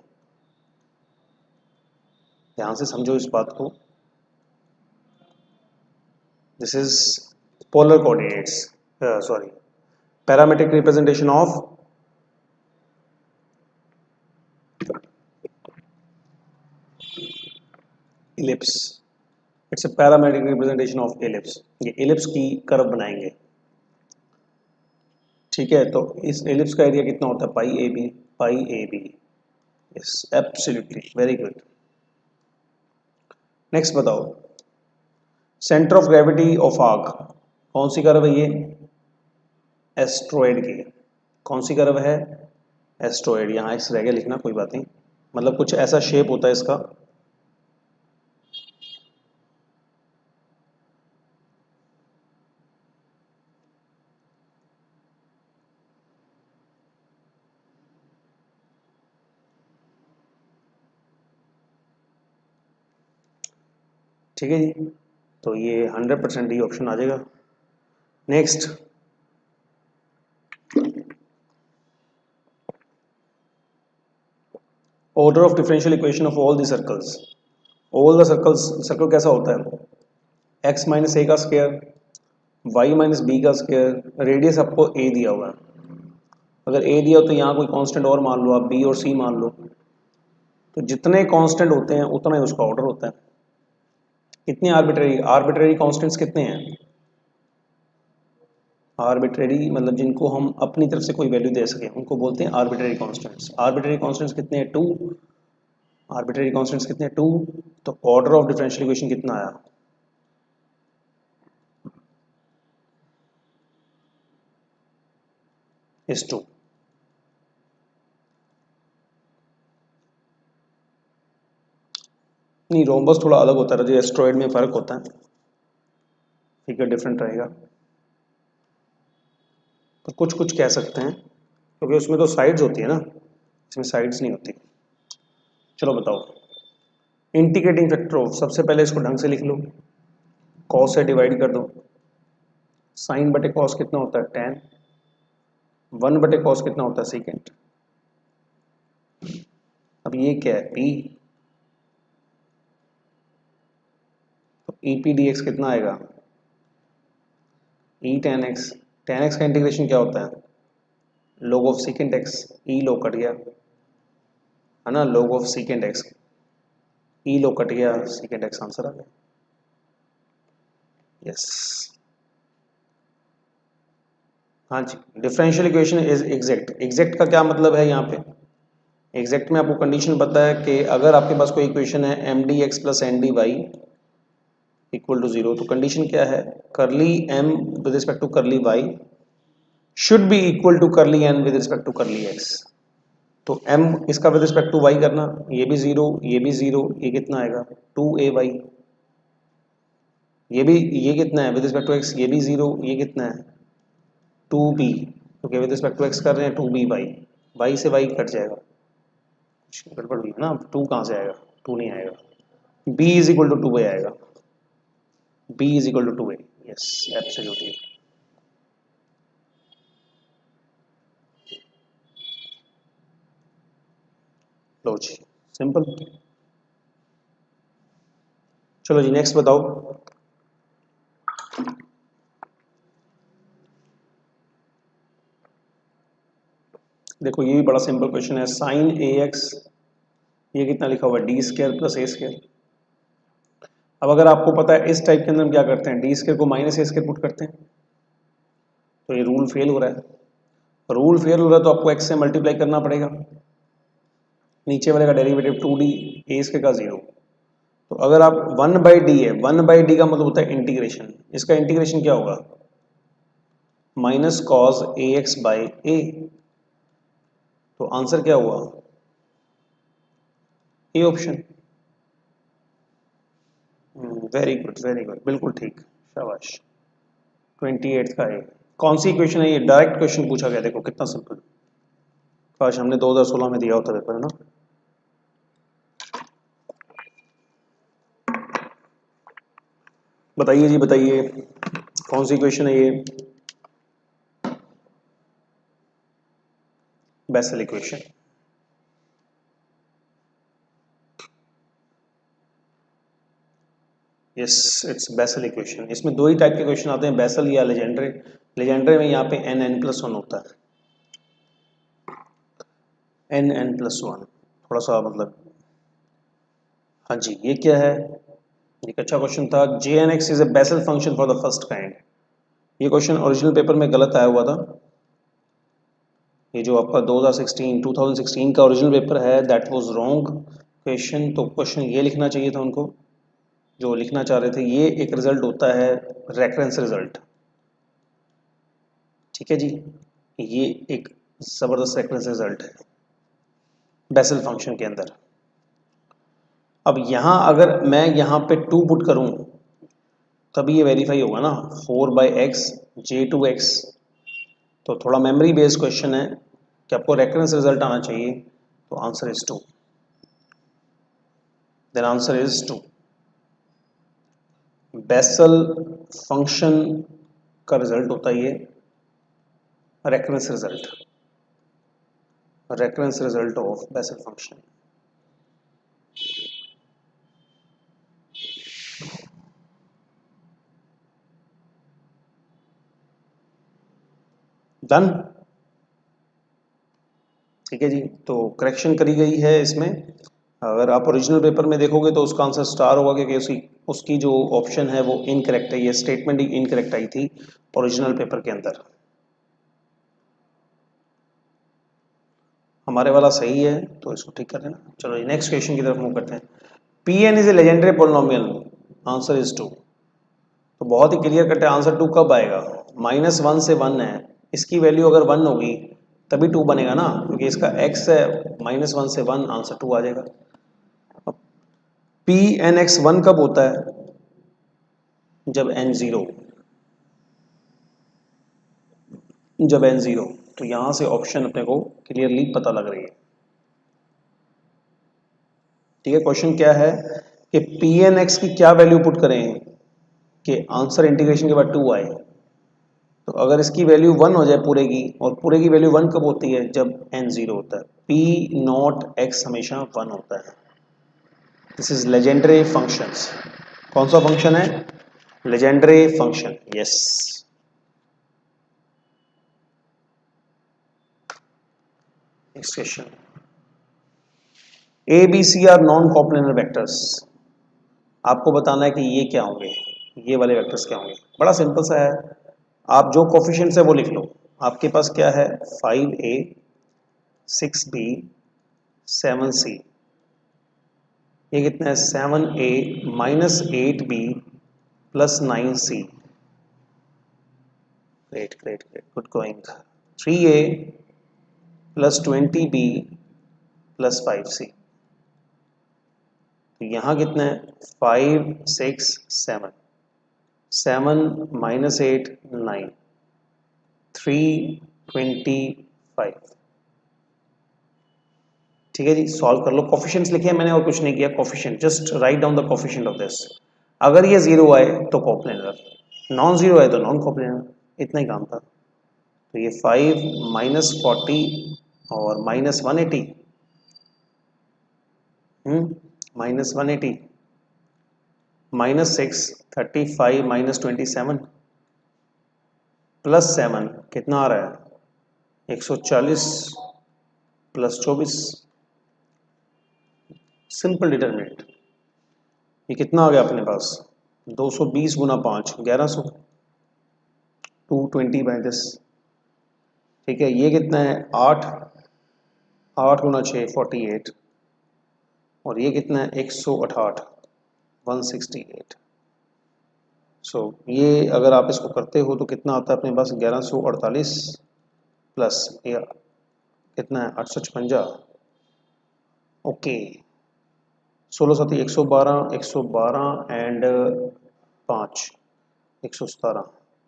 ध्यान से समझो इस बात को। This is polar coordinates, sorry, parametric representation of ellipse. It's a parametric representation of ellipse. ये इलिप्स की कर्व बनाएंगे, ठीक है। तो इस एलिप्स का एरिया कितना होता है, pi A B, pi A B. Yes absolutely, very good. Next बताओ, centre of gravity of arc कौन सी कर्व है, ये एस्ट्रॉयड की। कौन सी कर्व है, एस्ट्रॉयड। यहाँ एक्स रह गया लिखना, कोई बात नहीं, मतलब कुछ ऐसा शेप होता है इसका। ठीक है जी, तो ये 100% डी ऑप्शन आ जाएगा। Next, order of differential equation of all the circles. All the circles, circle कैसा होता है, एक्स माइनस ए का स्क्वायर, वाई माइनस बी का स्क्वायर, रेडियस आपको ए दिया हुआ है। अगर ए दिया हो तो यहाँ कोई कांस्टेंट और मान लो आप, बी और सी मान लो, तो जितने कांस्टेंट होते हैं उतना ही उसका ऑर्डर होता है। कितने आर्बिट्रेरी, आर्बिट्रेरी कांस्टेंट्स कितने हैं, आर्बिट्रेरी मतलब जिनको हम अपनी तरफ से कोई वैल्यू दे सके उनको बोलते हैं आर्बिट्रेरी कांस्टेंट्स। आर्बिट्रेरी कांस्टेंट्स कितने हैं, 2। आर्बिट्रेरी कांस्टेंट्स कितने हैं, 2। तो ऑर्डर ऑफ डिफरेंशियल इक्वेशन कितना आया, इस 2। नहीं, रोम्बस थोड़ा अलग होता है, जो एस्ट्रॉयड में फर्क होता है, फिगर डिफरेंट रहेगा, तो कुछ कुछ कह सकते हैं क्योंकि उसमें तो साइड्स होती है ना, इसमें साइड्स नहीं होती। चलो बताओ, इंटीग्रेटिंग फैक्टर ऑफ, सबसे पहले इसको ढंग से लिख लो, कॉस से डिवाइड कर दो, साइन बटे कॉस कितना होता है, tan, 1 बटे कॉस कितना होता है, सेकेंड। अब ये क्या है, p, तो ई पी डी एक्स कितना आएगा, e tan x। tan x का इंटीग्रेशन क्या होता है, log of second x, e log cut गया है ना, log of second x, e log cut गया, सेकेंड x आंसर आ गया। यस, हाँ जी, differential equation is exact. Exact का क्या मतलब है, यहाँ पे एग्जैक्ट में आपको कंडीशन पता है कि अगर आपके पास कोई इक्वेशन है M D X plus N D Y equal to 0, तो कंडीशन क्या है, curly m with respect to curly y should be equal to curly n with respect to curly x। तो m इसका विद रिस्पेक्ट टू y करना, ये भी 0, ये भी 0, ये कितना आएगा 2ay, ये कितना है विद रिस्पेक्ट टू x, ये भी 0, ये कितना है 2b, क्योंकि विद रिस्पेक्ट टू x कर रहे हैं 2by, y से y कट जाएगा, कुछ गड़बड़ हुई है ना, 2 कहाँ से आएगा, 2 नहीं आएगा, b is equal to 2a आएगा, b is equal to 2a। Yes absolutely. लो जी, सिंपल। चलो जी नेक्स्ट बताओ। देखो ये भी बड़ा सिंपल क्वेश्चन है। साइन ए एक्स, ये कितना लिखा हुआ है, D square plus A square. अब अगर आपको पता है इस टाइप के अंदर हम क्या करते हैं, डी स्क्वायर को माइनस ए स्क्वायर पुट करते हैं, तो ये रूल फेल हो रहा है। रूल फेल हो रहा है तो आपको एक्स से मल्टीप्लाई करना पड़ेगा। नीचे वाले का डेरिवेटिव 2d, ए स्क्वायर का 0। तो अगर आप 1/d है, 1/d का मतलब होता है इंटीग्रेशन। इसका इंटीग्रेशन क्या होगा, minus cos A X by A. तो आंसर क्या हुआ, A option. Very good very good, बिल्कुल ठीक, शाबाश। 28 का है। कौन सी इक्वेशन है ये, डायरेक्ट क्वेश्चन पूछा गया, देखो कितना सिंपल। काश हमने 2016 में दिया होता पेपर, है ना। बताइए जी बताइए, कौन सी इक्वेशन है ये, Bessel equation. Yes, it's Bessel equation. इसमें दो ही टाइप के क्वेश्चन आते हैं, बेसल या लेजेंड्रे। लेजेंड्रे में यहाँ पे n+1 होता है, n+1, थोड़ा सा मतलब। हाँ जी, ये क्या है, एक अच्छा क्वेश्चन था। jnx is a Bessel function for the first kind. ये क्वेश्चन ओरिजिनल पेपर में गलत आया हुआ था। ये जो आपका 2016 का ओरिजिनल पेपर है, दैट वाज रॉन्ग क्वेश्चन। तो क्वेश्चन ये लिखना चाहिए था उनको, जो लिखना चाह रहे थे। ये एक रिजल्ट होता है रेफरेंस रिजल्ट, ठीक है जी। ये एक जबरदस्त रेफरेंस रिजल्ट है बेसल फंक्शन के अंदर। अब यहाँ अगर मैं यहाँ पे 2 पुट करूँ तभी ये वेरीफाई होगा ना, 4/x j2x। तो थोड़ा मेमोरी बेस्ड क्वेश्चन है कि आपको रेफरेंस रिजल्ट आना चाहिए। तो answer is 2, then answer is 2। Bessel function का रिजल्ट होता है ये reference result, reference result of Bessel function. Done, ठीक है जी। तो करेक्शन करी गई है इसमें। अगर आप ओरिजिनल पेपर में देखोगे तो उसका आंसर स्टार होगा, क्योंकि उसकी जो ऑप्शन है वो इनकरेक्ट है, ये स्टेटमेंट ही इनकरेक्ट आई थी ओरिजिनल पेपर के अंदर। हमारे वाला सही है तो इसको ठीक कर देना। चलो नेक्स्ट क्वेश्चन की तरफ मूव करते हैं। P N is a Legendre polynomial, answer is 2। तो बहुत ही क्लियर कट है, आंसर 2 कब आएगा, -1 से 1 है, इसकी वैल्यू अगर 1 होगी तभी 2 बनेगा ना, क्योंकि इसका x है, -1 से 1, आंसर 2 आ जाएगा। पी एन एक्स 1 कब होता है, जब n 0, जब n 0। तो यहां से ऑप्शन अपने को क्लियरली पता लग रही है, ठीक है। क्वेश्चन क्या है कि पी एन एक्स की क्या वैल्यू पुट करें कि आंसर इंटीग्रेशन के बाद 2 आए। तो अगर इसकी वैल्यू 1 हो जाए पूरे की, और पूरे की वैल्यू 1 कब होती है, जब n 0 होता है। पी नॉट एक्स हमेशा 1 होता है। This is Legendre functions. कौन सा फंक्शन है, Legendre function, yes. Next question, A B C are non coplanar vectors. आपको बताना है कि ये क्या होंगे, ये वाले वेक्टर्स क्या होंगे। बड़ा सिंपल सा है, आप जो कोफिशिएंट्स है वो लिख लो। आपके पास क्या है, 5a 6b 7c। ये कितना है, 7a minus 8b plus 9c। Great great great, good going. 3a plus 20b plus 5c। तो यहाँ कितना है, 5 6 7, 7 माइनस 8 9, 3 25। ठीक है जी, सॉल्व कर लो। कोफिशिएंट्स लिखे हैं मैंने और कुछ नहीं किया, coefficient, just write down the coefficient of this. अगर ये 0 आए तो कोप्लेनर, नॉन 0 आए तो नॉन कोप्लेनर, इतना ही काम था। तो ये 5 -40 और -180, -180, -6, 35, -27 +7 कितना आ रहा है 140 +24। Simple determinant. ये कितना आ गया अपने पास 220 गुना 5 1100, 220/10। ठीक है, ये कितना है 8, 8 गुना 6 48, और ये कितना है 168 168। सो ये अगर आप इसको करते हो तो कितना आता है अपने पास 1148 प्लस ये कितना है 856। Okay, 16 7 112 112 and 5 117।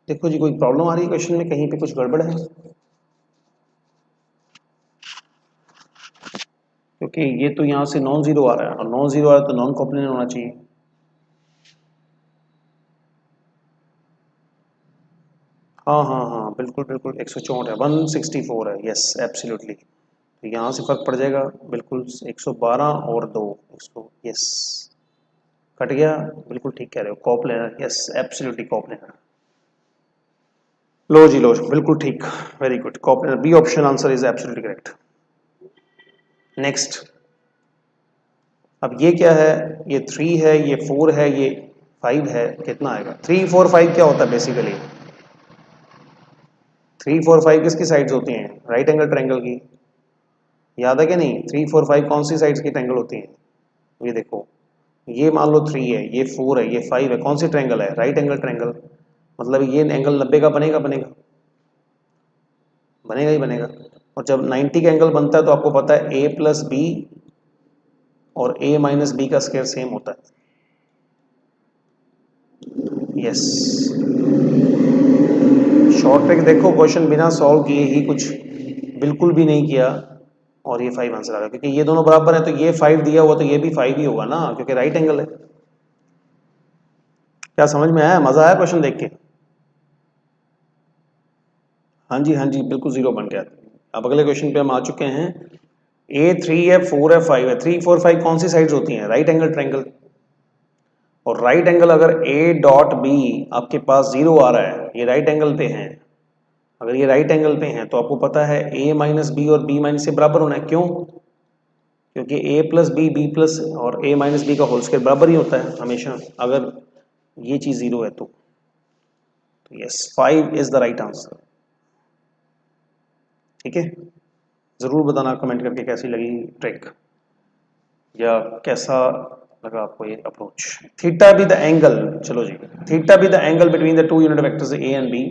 देखो जी, कोई प्रॉब्लम आ रही है क्वेश्चन में, कहीं पे कुछ गड़बड़ है? क्योंकि ये तो यहाँ से नॉन जीरो आ रहा है, और नॉन जीरो आ रहा है तो नॉन कॉम्प्लेनेंट होना चाहिए। हाँ हाँ हाँ, बिल्कुल बिल्कुल 164 है, 164 है, यस एब्सोल्युटली। तो यहाँ से फर्क पड़ जाएगा बिल्कुल 112 और 2 100, यस कट गया। बिल्कुल ठीक कह रहे हो, कॉप्लेनर, यस एब्सोल्युटली कॉप्लेनर। लो जी लो, बिल्कुल ठीक, very good, coplanar, B option answer is absolutely correct. Next, अब ये क्या है, ये 3 है, ये 4 है, ये 5 है, कितना आएगा 3 4 5 क्या होता है बेसिकली? 3 4 5 किसकी साइड्स होती हैं? राइट एंगल ट्रायंगल की। याद है कि नहीं? 3 4 5 कौन सी साइड्स की ट्रायंगल होती हैं? ये देखो, ये मान लो 3 है, ये 4 है, ये 5 है, कौन सी ट्रायंगल है? Right angle triangle. मतलब ये एंगल 90 का बनेगा, बनेगा बनेगा ही बनेगा। और जब 90 का एंगल बनता है तो आपको पता है a प्लस बी और a माइनस बी का स्क्वायर सेम होता है। यस, शॉर्ट ट्रिक देखो, क्वेश्चन बिना सॉल्व किए ही कुछ बिल्कुल भी नहीं किया और ये 5 आंसर आ गया, क्योंकि ये दोनों बराबर है तो ये 5 दिया हुआ तो ये भी 5 ही होगा ना, क्योंकि राइट एंगल है। क्या समझ में आया? मजा आया क्वेश्चन देख के? हाँ जी हाँ जी, बिल्कुल जीरो बन गया। अब अगले क्वेश्चन पे हम आ चुके हैं। ए 3 है, 4 है, 5 है, 3 4 5 कौन सी साइड्स होती हैं? Right angle triangle. और राइट एंगल अगर ए डॉट बी आपके पास जीरो आ रहा है, ये राइट एंगल पे हैं, अगर ये राइट एंगल पे हैं तो आपको पता है ए माइनस बी और बी माइनस से बराबर होना है। क्यों? क्योंकि ए प्लस बी, बी प्लस और ए माइनस बी का होल स्क्वायर बराबर ही होता है हमेशा, अगर ये चीज जीरो है तो yes 5 is the right answer. ठीक है, जरूर बताना कमेंट करके कैसी लगी ट्रिक, या कैसा लगा आपको ये approach. Theta be the angle, चलो जी, theta be the angle between the two unit vectors A and B,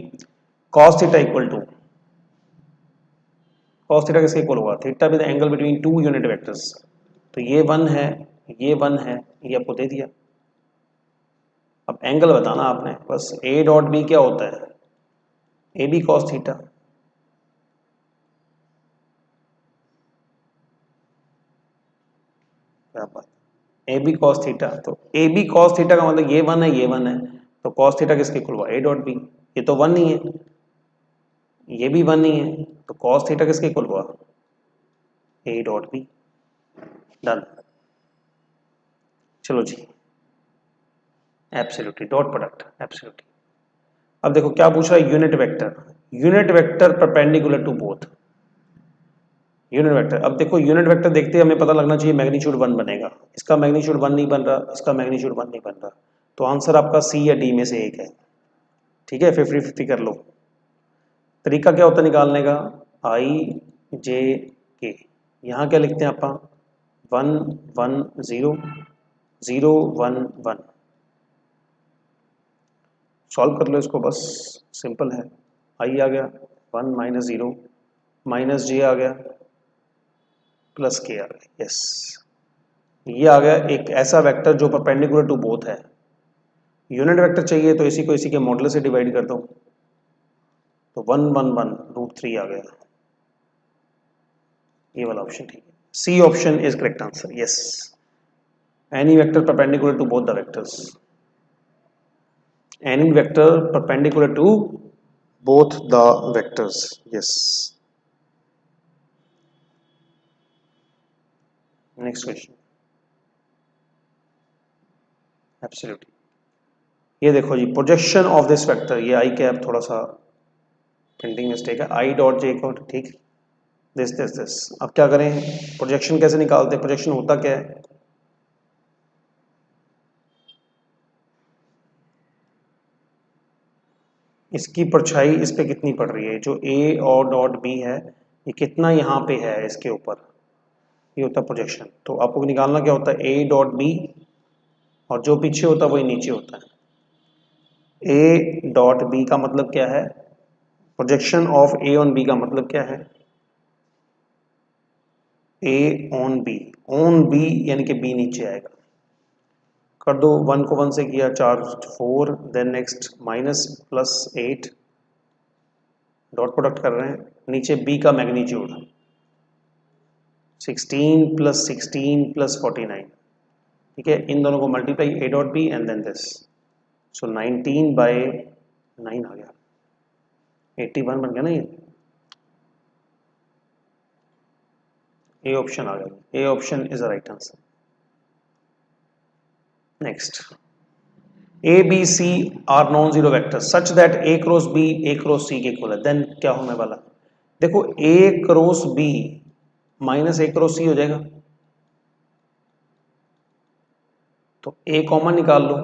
cos theta equal to, cos theta किसके इक्वल होगा? Theta be the angle between two unit vectors. तो ये 1 है, ये 1 है, ये आपको दे दिया। अब एंगल बताना आपने, बस ए डॉट बी क्या होता है? A B cos theta. क्या बात, ए बी कॉस थीटा, तो ए बी कॉस थीटा का मतलब ये 1 है, ये 1 है, तो कॉस थीटा किसके इक्वल हुआ? A dot B. ये तो 1 नहीं है, ये भी 1 नहीं है, तो कॉस थीटा किसके इक्वल हुआ? A dot B. डन, चलो जी, एब्सोल्युटली डॉट प्रोडक्ट एब्सोल्युटली। अब देखो क्या पूछ रहा है, unit vector, unit vector perpendicular to both. Unit vector, अब देखो यूनिट वेक्टर देखते ही हमें पता लगना चाहिए मैग्नीट्यूड 1 बनेगा, इसका मैग्नीट्यूड 1 नहीं बन रहा, इसका मैग्नीट्यूड 1 नहीं बन रहा, तो आंसर आपका सी या डी में से एक है। ठीक है, 50-50 कर लो। तरीका क्या होता है निकालने का? आई जे के, यहाँ क्या लिखते हैं आप? 1 1 0 0 1 1। सॉल्व कर लो इसको, बस सिंपल है। आई आ गया 1 माइनस 0 माइनस जे आ गया प्लस के आ गया, यस। ये आ गया एक ऐसा वेक्टर जो परपेंडिकुलर टू बोथ है। यूनिट वेक्टर चाहिए तो इसी को इसी के मॉडल से डिवाइड कर दो, तो 1 1 1 √3 आ गया। ये वाला ऑप्शन ठीक है, C option is correct answer, yes. Any vector perpendicular to both the vectors, any vector perpendicular to both the vectors, yes. Next question, absolutely. ये देखो जी, प्रोजेक्शन ऑफ दिस वेक्टर, ये आई कैप थोड़ा सा प्रिंटिंग मिस्टेक है, आई डॉट जे को, ठीक, दिस। अब क्या करें, प्रोजेक्शन कैसे निकालते हैं, प्रोजेक्शन होता क्या है, इसकी परछाई इस पे कितनी पड़ रही है, जो ए और डॉट बी है ये कितना यहाँ पे है इसके ऊपर, ये होता है प्रोजेक्शन। तो आपको निकालना क्या होता है, ए डॉट बी, और जो पीछे होता है वही नीचे होता है। ए डॉट बी का मतलब क्या है, projection of A on B का मतलब क्या है, ए ऑन बी यानी कि बी नीचे आएगा। कर दो, 1 को 1 से किया 4 4, then next minus plus 8, dot product कर रहे हैं, नीचे बी का मैग्नीट्यूड 16 प्लस 16 प्लस 49, ठीक है, इन दोनों को multiply, A dot B and then this, so 19 by 9 आ गया, 81 बन गया ना, ये ए ऑप्शन आ गया, A option is the right answer. Next, A B C are non zero vector such that A cross B A cross C के इक्वल है, देन क्या होने वाला, देखो A cross B minus A cross C हो जाएगा, तो ए कॉमन निकाल लो,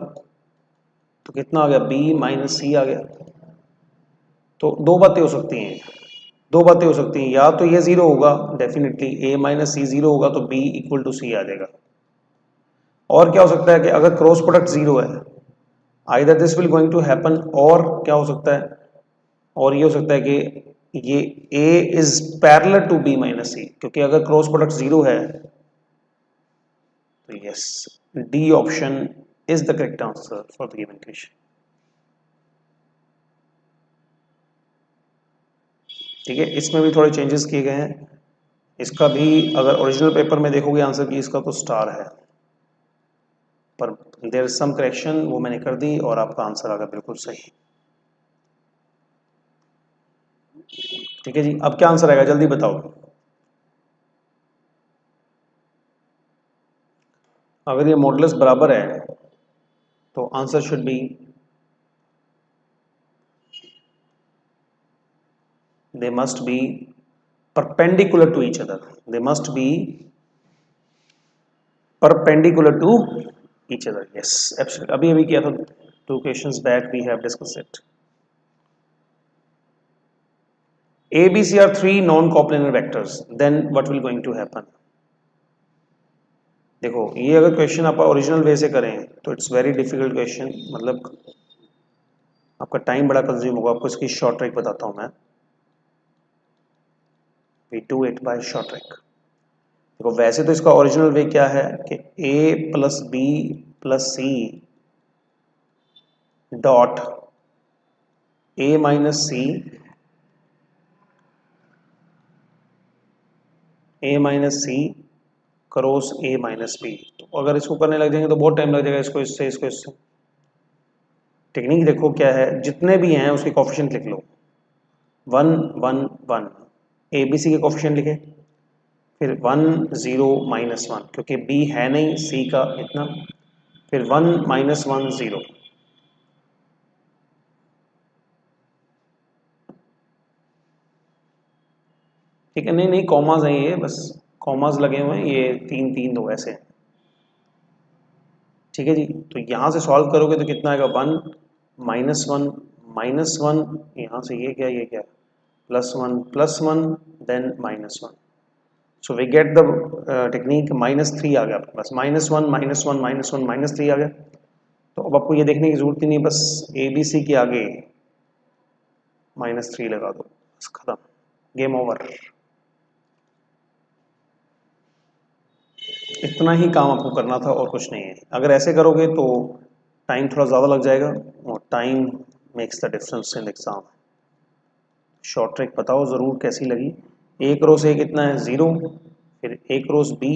तो कितना आ गया, बी माइनस सी आ गया। तो दो बातें हो सकती हैं, दो बातें हो सकती हैं, या तो ये जीरो होगा definitely, A minus C zero होगा तो बी इक्वल टू सी आ जाएगा, और क्या हो सकता है कि अगर क्रॉस प्रोडक्ट जीरो है, either this will going to happen, और क्या हो सकता है, और ये हो सकता है कि ये A is parallel to B minus C, क्योंकि अगर क्रॉस प्रोडक्ट जीरो है तो yes, D option is the correct answer for the given question. ठीक है, इसमें भी थोड़े चेंजेस किए गए हैं, इसका भी अगर ओरिजिनल पेपर में देखोगे आंसर की, इसका तो स्टार है, पर देयर इज सम करेक्शन, वो मैंने कर दी और आपका आंसर आ गया बिल्कुल सही। ठीक है जी, अब क्या आंसर आएगा जल्दी बताओ, अगर ये मॉडुलस बराबर है तो answer should be, they must be perpendicular to each other, they must be perpendicular to each other, yes absolutely, अभी किया था, 2 questions back we have discussed it। A, B, C are 3 non-coplanar vectors, then what will going to happen, देखो ये अगर क्वेश्चन आप ओरिजिनल वे से करें तो इट्स वेरी डिफिकल्ट क्वेश्चन, मतलब आपका टाइम बड़ा कंज्यूम होगा, आपको इसकी शॉर्ट ट्रिक बताता हूं मैं, we do it by short trick. देखो वैसे तो इसका ओरिजिनल वे क्या है कि a plus B plus C dot a minus C, a minus C cross a minus B, तो अगर इसको करने लग जाएंगे तो बहुत टाइम लग जाएगा, इसको इससे इसको इससे। टेक्निक देखो क्या है, जितने भी हैं उसके कोफिशिएंट लिख लो, 1 1 1, ए बी सी के कोफिशिएंट लिखे, फिर 1 0 माइनस 1, क्योंकि b है नहीं c का इतना, फिर 1 माइनस 1 0, ठीक है, नहीं नहीं कॉमाज है ये, बस कॉमाज लगे हुए हैं, ये 3 3 2 ऐसे, ठीक है जी। तो यहाँ से सॉल्व करोगे तो कितना आएगा, 1 माइनस 1 माइनस 1, यहाँ से ये क्या plus 1 then minus 1, so we get the technique, -3 आ गया आपके पास, -1 -1 -1 -3 आ गया। तो अब आपको ये देखने की जरूरत ही नहीं, बस ए बी सी के आगे -3 लगा दो, बस खत्म, गेम ओवर। इतना ही काम आपको करना था और कुछ नहीं है, अगर ऐसे करोगे तो टाइम थोड़ा ज़्यादा लग जाएगा, और time makes the difference in exam. Short trick बताओ ज़रूर कैसी लगी, ए क्रॉस ए कितना है 0, फिर ए क्रॉस बी,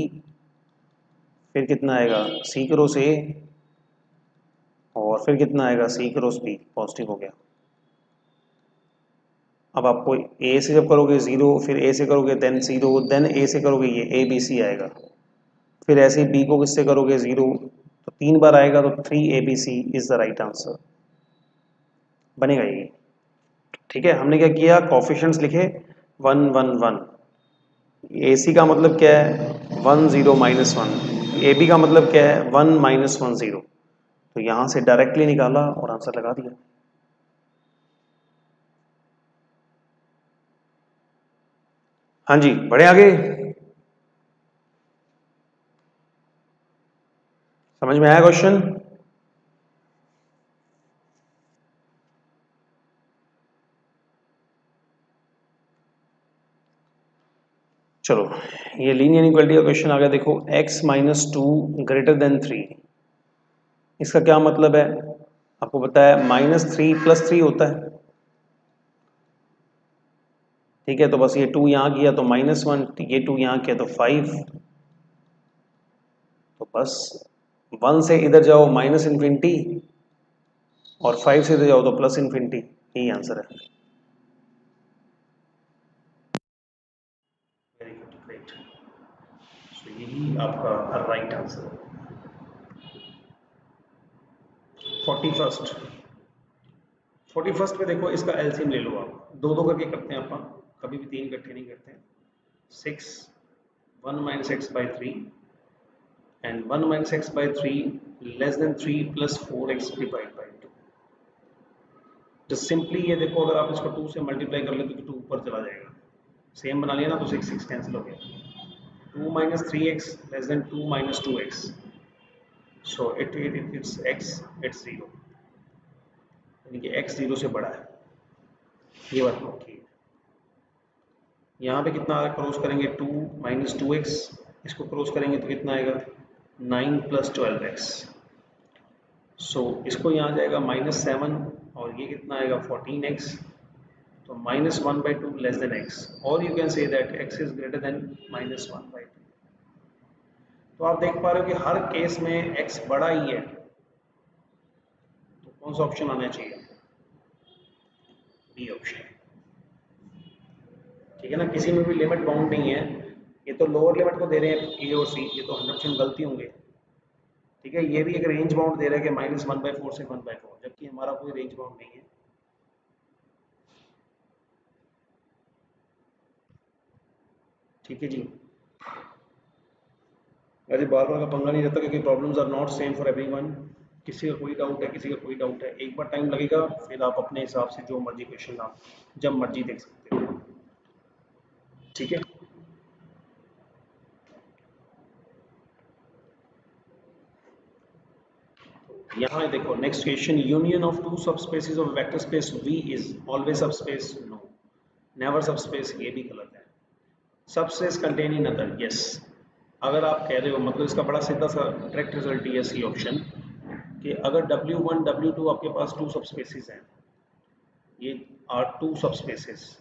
फिर कितना आएगा सी क्रॉस ए, और फिर कितना आएगा सी क्रॉस बी, पॉजिटिव हो गया। अब आपको ए से जब करोगे 0, फिर ए से करोगे देन 0, देन ए से करोगे ये ए बी सी आएगा, फिर ऐसे ही बी को किससे करोगे 0, तो 3 बार आएगा तो 3ABC is the right answer बनेगा ये। ठीक है, हमने क्या किया, कोफिशिएंट्स लिखे 1 1 1। AC का मतलब क्या है 1 0 -1, AB का मतलब क्या है 1 -1 0। तो यहां से डायरेक्टली निकाला और आंसर लगा दिया। हाँ जी, बढ़े आगे। समझ में आया क्वेश्चन? चलो, ये लीनियर इक्वालिटी का क्वेश्चन आ गया। देखो x -2 ग्रेटर देन 3, इसका क्या मतलब है? आपको पता है -3 + 3 होता है। ठीक है, तो बस ये 2 यहाँ किया तो -1, ये 2 यहाँ किया तो 5। तो बस 1 से इधर जाओ -∞, और 5 से इधर जाओ तो +∞। यही आंसर है। Very good, great. सो यही आपका राइट आंसर है। 41st 41st में देखो, इसका एलसीएम ले लो आप। दो दो करके करते हैं अपन, कभी भी 3 इकट्ठे नहीं करते हैं। 6 1 - x/3 and 1 - x/3 less than 3 + 4x divided by 2। तो सिंपली ये देखो, अगर आप इसको 2 से मल्टीप्लाई कर लेते तो 2 ऊपर चला जाएगा। सेम बना लिया ना, तो 6 6 कैंसिल हो गया। 2 - 3x less than 2 - 2x, so it's x, it's 0, यानी कि x 0 से बड़ा है। ये बात ओके है। यहाँ पे कितना क्रॉस करेंगे, 2 - 2x, इसको क्रॉस करेंगे तो कितना आएगा 9 + 12x। सो इसको यहाँ जाएगा -7, और ये कितना आएगा 14x। तो -1/2 लेस देन x, और you can say that x is greater than -1/2। तो आप देख पा रहे हो कि हर केस में x बड़ा ही है। तो कौन सा ऑप्शन आना चाहिए? B option. ठीक है ना, किसी में भी लिमिट बाउंड नहीं है। ये तो लोअर लिमिट को दे रहे हैं ए और सी, ये तो 100% गलती होंगे। ठीक है, ये भी एक रेंज बाउंड दे रहा है कि -1/4 से 1/4, जबकि हमारा कोई रेंज बाउंड नहीं है। ठीक है जी। अरे बार बार का पंगा नहीं रहता, क्योंकि problems are not same for everyone. किसी का कोई डाउट है, किसी का कोई डाउट है, एक बार टाइम लगेगा, फिर आप अपने हिसाब से जो मर्जी क्वेश्चन आप जब मर्जी देख सकते हो। ठीक है, यहाँ देखो next question, union of two subspaces of vector space V is always subspace, no, never subspace, ये भी गलत है। Subspace containing other, yes. अगर आप कह रहे हो, मतलब इसका बड़ा सीधा सा डायरेक्ट रिजल्ट ये सी ऑप्शन, कि अगर W1 W2 आपके पास टू सबस्पेसेस हैं, ये आर टू सबस्पेसेस,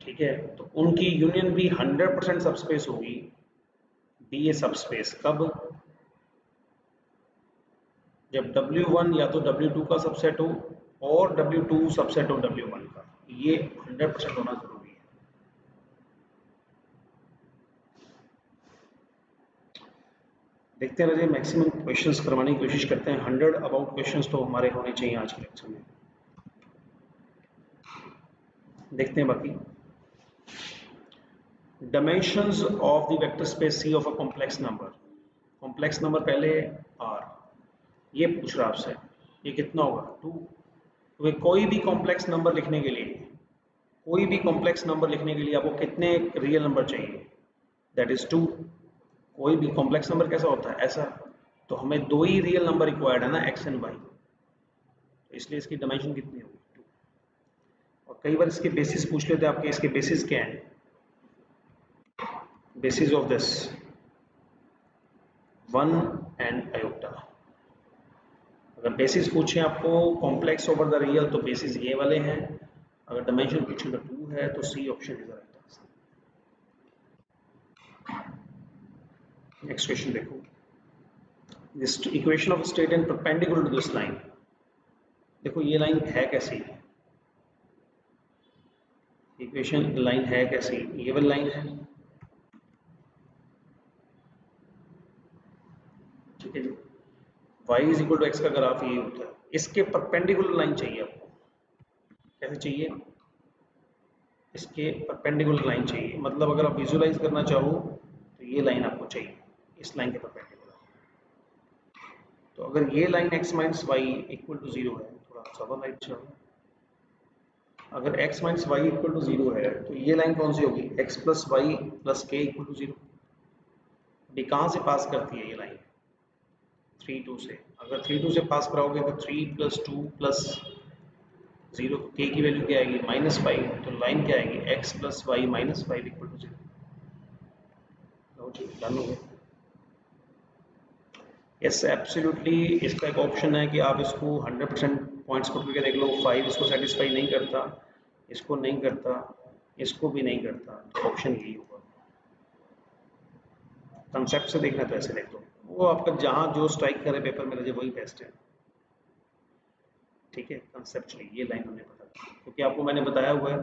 ठीक है, तो उनकी यूनियन भी 100% सबस्पेस होगी, बी ए सबस्पेस, कब? जब W1 या तो W2 का सबसेट हो, और W2 सबसेट हो W1 का। ये 100% होना जरूरी है। देखते रहिए, मैक्सिमम क्वेश्चंस करवाने की कोशिश करते हैं। 100 अबाउट क्वेश्चंस तो हमारे होने चाहिए आज के लेक्चर में। देखते हैं बाकी dimensions of the vector space C of a complex number. Complex number पहले आर, ये पूछ रहा आपसे, ये कितना होगा 2। तो कोई भी कॉम्प्लेक्स नंबर लिखने के लिए, कोई भी कॉम्प्लेक्स नंबर लिखने के लिए आपको कितने रियल नंबर चाहिए? That is 2। कोई भी कॉम्प्लेक्स नंबर कैसा होता है? ऐसा। तो हमें दो ही रियल नंबर रिक्वायर्ड है ना, एक्स एंड वाई, तो इसलिए इसकी डायमेंशन कितनी होगी 2। और कई बार इसके बेसिस पूछ लेते हैं आपके, इसके बेसिस क्या है? Basis of this 1 and iota. अगर बेसिस पूछे आपको कॉम्प्लेक्स ओवर द रियल, तो बेसिस ये वाले हैं। अगर डायमेंशन पूछे तो 2 है, तो C option is right answer. Next question देखो, this equation of straight and perpendicular to this line. देखो ये लाइन है कैसी, इक्वेशन लाइन है कैसी, ये वाली लाइन है, ठीक है जी। y is equal to X का ग्राफ ये होता है, इसके परपेंडिकुलर लाइन चाहिए आपको। कैसे चाहिए? इसके परपेंडिकुलर लाइन चाहिए, मतलब अगर आप विजुलाइज करना चाहो तो ये लाइन आपको चाहिए, इस लाइन के परपेंडिकुलर। तो अगर ये line x minus Y equal to 0 है, थोड़ा सा लाइट चलो, अगर x minus Y equal to 0 है तो ये लाइन कौन सी होगी? x plus Y plus K equal to 0। अभी कहाँ से पास करती है ये लाइन? 3 2 से। अगर 3 2 से पास कराओगे तो 3 प्लस 2 प्लस 0, के की वैल्यू क्या आएगी? -5। तो लाइन क्या आएगी? x plus Y minus 5 equal to 0। Done हो गया। यस एब्सोल्युटली, इसका एक ऑप्शन है कि आप इसको 100% पॉइंट्स पुट करके देख लो। 5 इसको सेटिस्फाई नहीं करता, इसको नहीं करता, इसको भी नहीं करता, तो ऑप्शन यही होगा। कंसेप्ट से देखना तो ऐसे देख लो, वो आपका जहाँ जो स्ट्राइक करे पेपर में रहे वही बेस्ट है। ठीक है, कंसेप्चुअली ये लाइन हमने पता, क्योंकि आपको मैंने बताया हुआ है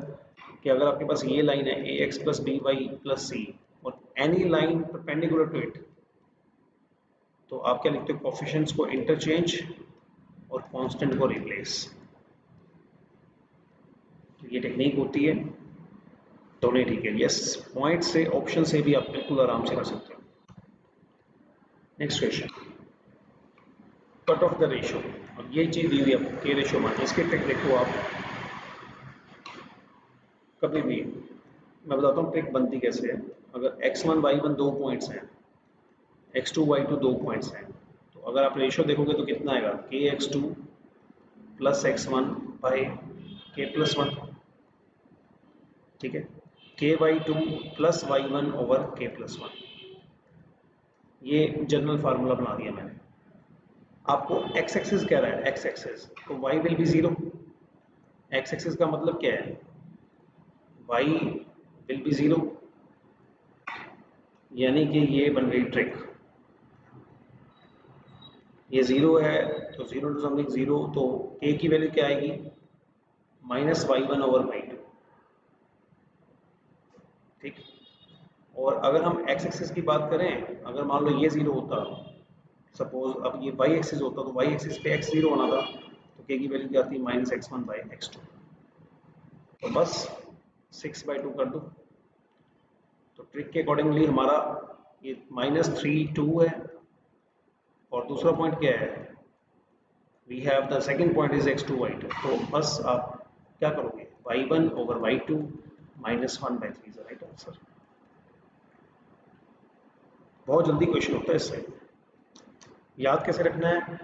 कि अगर आपके पास ये लाइन है A X plus B Y plus C और any line perpendicular to it, तो आप क्या लिखते हो? कोफिशिएंट्स को इंटरचेंज और कांस्टेंट को रिप्लेस। तो ये टेक्निक होती है, दोनों ठीक है। यस, पॉइंट से ऑप्शन से भी आप बिल्कुल आराम से कर सकते हो। Next question, cut off the ratio. और ये चीज दी हुई है के रेशियो मान, इसके ट्रिक देखो आप। कभी भी मैं बताता हूँ ट्रिक बनती कैसे है। अगर x1 y1 दो पॉइंट्स हैं, x2 y2 दो पॉइंट्स हैं, तो अगर आप रेशियो देखोगे तो कितना आएगा? kx2 plus x1 by k plus 1। ठीक है, ky2 plus y1 over k plus 1। ये जनरल फार्मूला बना दिया मैंने। आपको x एक्सिस कह रहा है, x एक्सिस, तो y will be 0। x axis का मतलब क्या है? y विल बी 0, यानी कि ये बन गई ट्रिक। ये 0 है तो 0 टू समथिंग 0, तो k की वैल्यू क्या आएगी? -y1 over y2। ठीक, और अगर हम x एक्सिस की बात करें, अगर मान लो ये 0 होता, सपोज अब ये y एक्सिस होता, तो y एक्सिस पे x 0 होना था, तो k की वैल्यू क्या आती? -x1 by x2। तो बस 6/2 कर दो। तो ट्रिक के अकॉर्डिंगली हमारा ये -3 2 है, और दूसरा पॉइंट क्या है? We have the second point is x2 y2। तो बस आप क्या करोगे? y1 over y2 -1/3 is right answer. बहुत जल्दी क्वेश्चन होता है इससे। याद कैसे रखना है?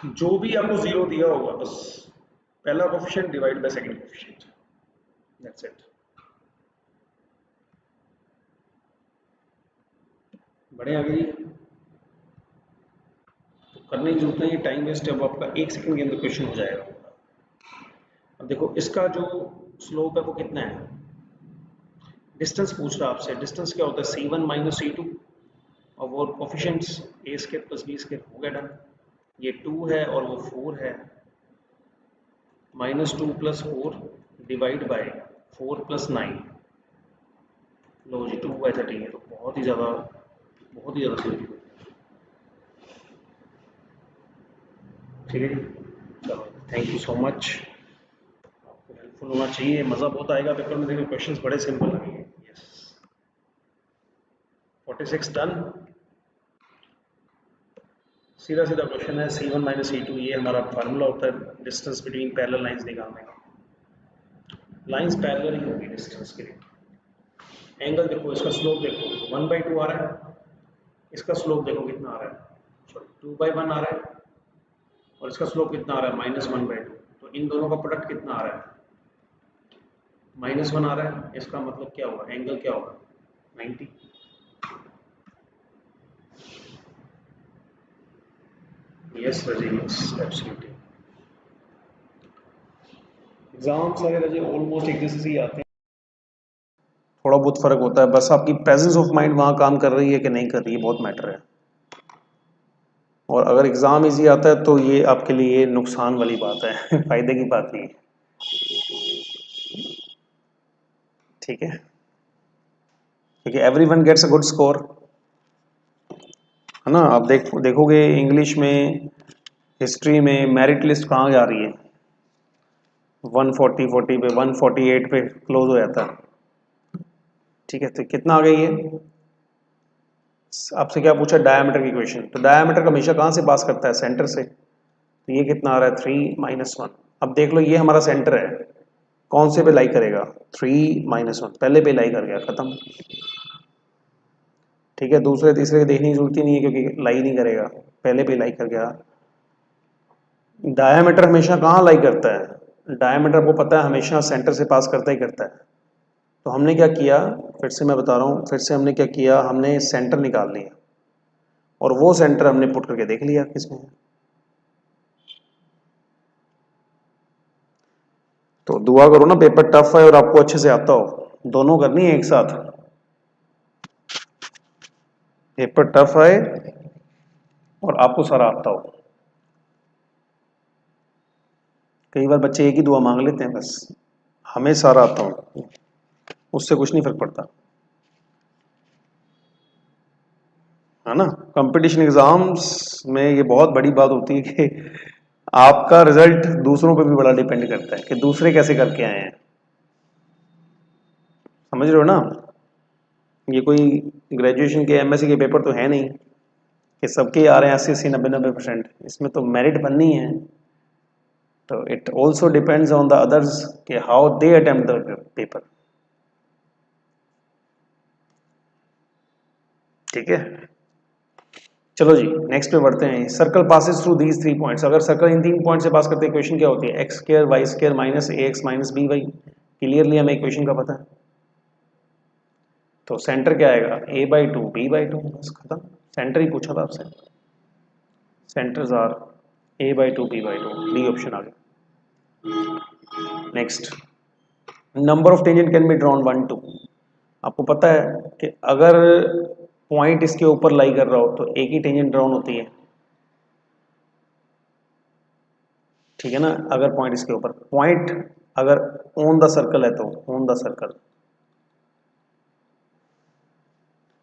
जो भी आपको 0 दिया होगा, बस पहला coefficient divide by second coefficient, that's it. बढ़े आगे जी, तो करने की जरूरत नहीं, टाइम वेस्ट है। अब आपका 1 सेकंड के अंदर क्वेश्चन हो जाएगा। अब देखो इसका जो स्लोप है वो कितना है? डिस्टेंस पूछ रहा है आपसे। डिस्टेंस क्या होता है? c1 माइनस c2, और वो coefficients a square plus b square, हो गया डन। ये 2 है और वो 4 है, -2 प्लस 4 डिवाइड बाय 4 प्लस 9। लो जी, 2/13 है, तो बहुत ही ज़्यादा सही। ठीक है जी, चलो थैंक यू सो मच। आपको हेल्पफुल होना चाहिए, मज़ा बहुत आएगा पेपर में। देखो क्वेश्चंस बड़े सिंपल लगेंगे। Yes, 46 done. सीधा सीधा क्वेश्चन है, c1 माइनस c2, ये हमारा फार्मूला होता है डिस्टेंस बिटवीन पैरेलल लाइंस निकालने का। लाइंस पैरेलल ही होगी डिस्टेंस के लिए। एंगल देखो, इसका स्लोप देखो 1/2 आ रहा है, इसका स्लोप देखो कितना आ रहा है? सॉरी, 2/1 आ रहा है, और इसका स्लोप कितना आ रहा है? -1/2। तो इन दोनों का प्रोडक्ट कितना आ रहा है? -1 आ रहा है। इसका मतलब क्या होगा? एंगल क्या होगा? 90। यस रजी, यस एब्सोल्युटली। एग्जाम सारे रजी ऑलमोस्ट एक जैसे ही आते हैं, थोड़ा बहुत फर्क होता है, बस आपकी प्रेजेंस ऑफ माइंड वहां काम कर रही है कि नहीं कर रही है, बहुत मैटर है। और अगर एग्जाम इजी आता है तो ये आपके लिए नुकसान वाली बात है फायदे की बात नहीं है। ठीक है, क्योंकि everyone gets a good score. है ना। आप देखोगे इंग्लिश में, हिस्ट्री में मेरिट लिस्ट कहाँ जा रही है, 140 पे, 148 पे क्लोज हो जाता है। ठीक है, तो कितना आ गई है, आपसे क्या पूछा, डायमीटर की क्वेश्चन, तो डायमीटर हमेशा कहाँ से पास करता है, सेंटर से। तो ये कितना आ रहा है, 3 - 1। अब देख लो ये हमारा सेंटर है, कौन से पे लाई करेगा, 3 - 1, पहले पे लाई कर गया, खत्म। ठीक है, दूसरे तीसरे देखने की जरूरत ही नहीं है क्योंकि लाई नहीं करेगा, पहले पे लाई कर गया। डायमीटर हमेशा कहाँ लाई करता है, डायमीटर आपको पता है हमेशा सेंटर से पास करता ही करता है। तो हमने क्या किया, फिर से मैं बता रहा हूँ, फिर से हमने क्या किया, हमने सेंटर निकाल लिया और वो सेंटर हमने पुट करके देख लिया किसमें है। तो दुआ करो ना पेपर टफ है और आपको अच्छे से आता हो, दोनों करनी है एक साथ, पेपर टफ है और आपको सारा आता हो। कई बार बच्चे एक ही दुआ मांग लेते हैं बस, हमें सारा आता हो, उससे कुछ नहीं फर्क पड़ता, है ना। कंपटीशन एग्जाम्स में ये बहुत बड़ी बात होती है कि आपका रिजल्ट दूसरों पे भी बड़ा डिपेंड करता है कि दूसरे कैसे करके आए हैं, समझ रहे हो ना। ये कोई ग्रेजुएशन के एमएससी के पेपर तो है नहीं कि सबके आ रहे हैं 80-80, 90-90%, इसमें तो मेरिट बननी है। तो it also depends on the others कि how they attempt the paper. ठीक है, चलो जी नेक्स्ट पे बढ़ते हैं। Circle passes through these 3 points, अगर सर्कल इन 3 पॉइंट से पास करते इक्वेशन क्या होती है, X square Y square minus A X minus B Y. Clearly हमें इक्वेशन का पता है, तो सेंटर क्या आएगा, a/2 b/2, बस खत्म, सेंटर ही पूछा था आपसे, centres are a/2 b/2, D option आ गया। Next, number of tangent can be drawn 1 2। आपको पता है कि अगर पॉइंट इसके ऊपर लाई कर रहा हो तो एक ही टेंजेंट ड्रॉन होती है, ठीक है ना। अगर पॉइंट इसके ऊपर, पॉइंट अगर ऑन द सर्कल है तो ऑन द सर्कल,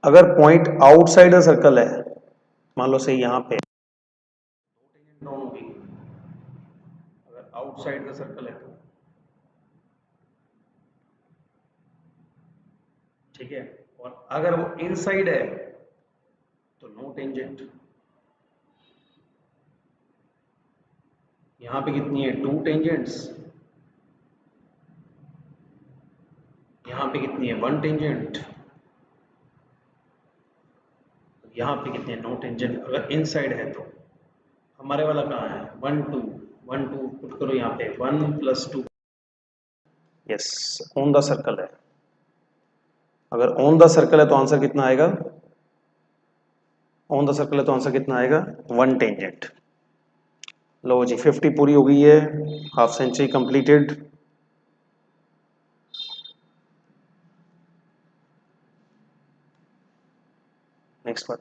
अगर पॉइंट आउटसाइड द सर्कल है, मान लो से यहाँ पे ड्रॉन होगी, अगर आउटसाइड द सर्कल है तो, ठीक है, और अगर वो इनसाइड है तो नो टेंजेंट। यहाँ पे कितनी है, 2 टेंजेंट्स, यहाँ पे कितनी है, 1 टेंजेंट, यहाँ पे कितनी है, नो टेंजेंट। अगर इनसाइड है तो, हमारे वाला कहाँ है, 1 2, 1 2 पुट करो यहाँ पे, 1 + 2, यस ऑन द सर्कल है। अगर ऑन द सर्कल है तो आंसर कितना आएगा, ऑन द सर्कल है तो आंसर कितना आएगा, 1 टेंजेंट। लो जी 50 पूरी हो गई है, हाफ सेंचुरी कंप्लीटेड। नेक्स्ट बात,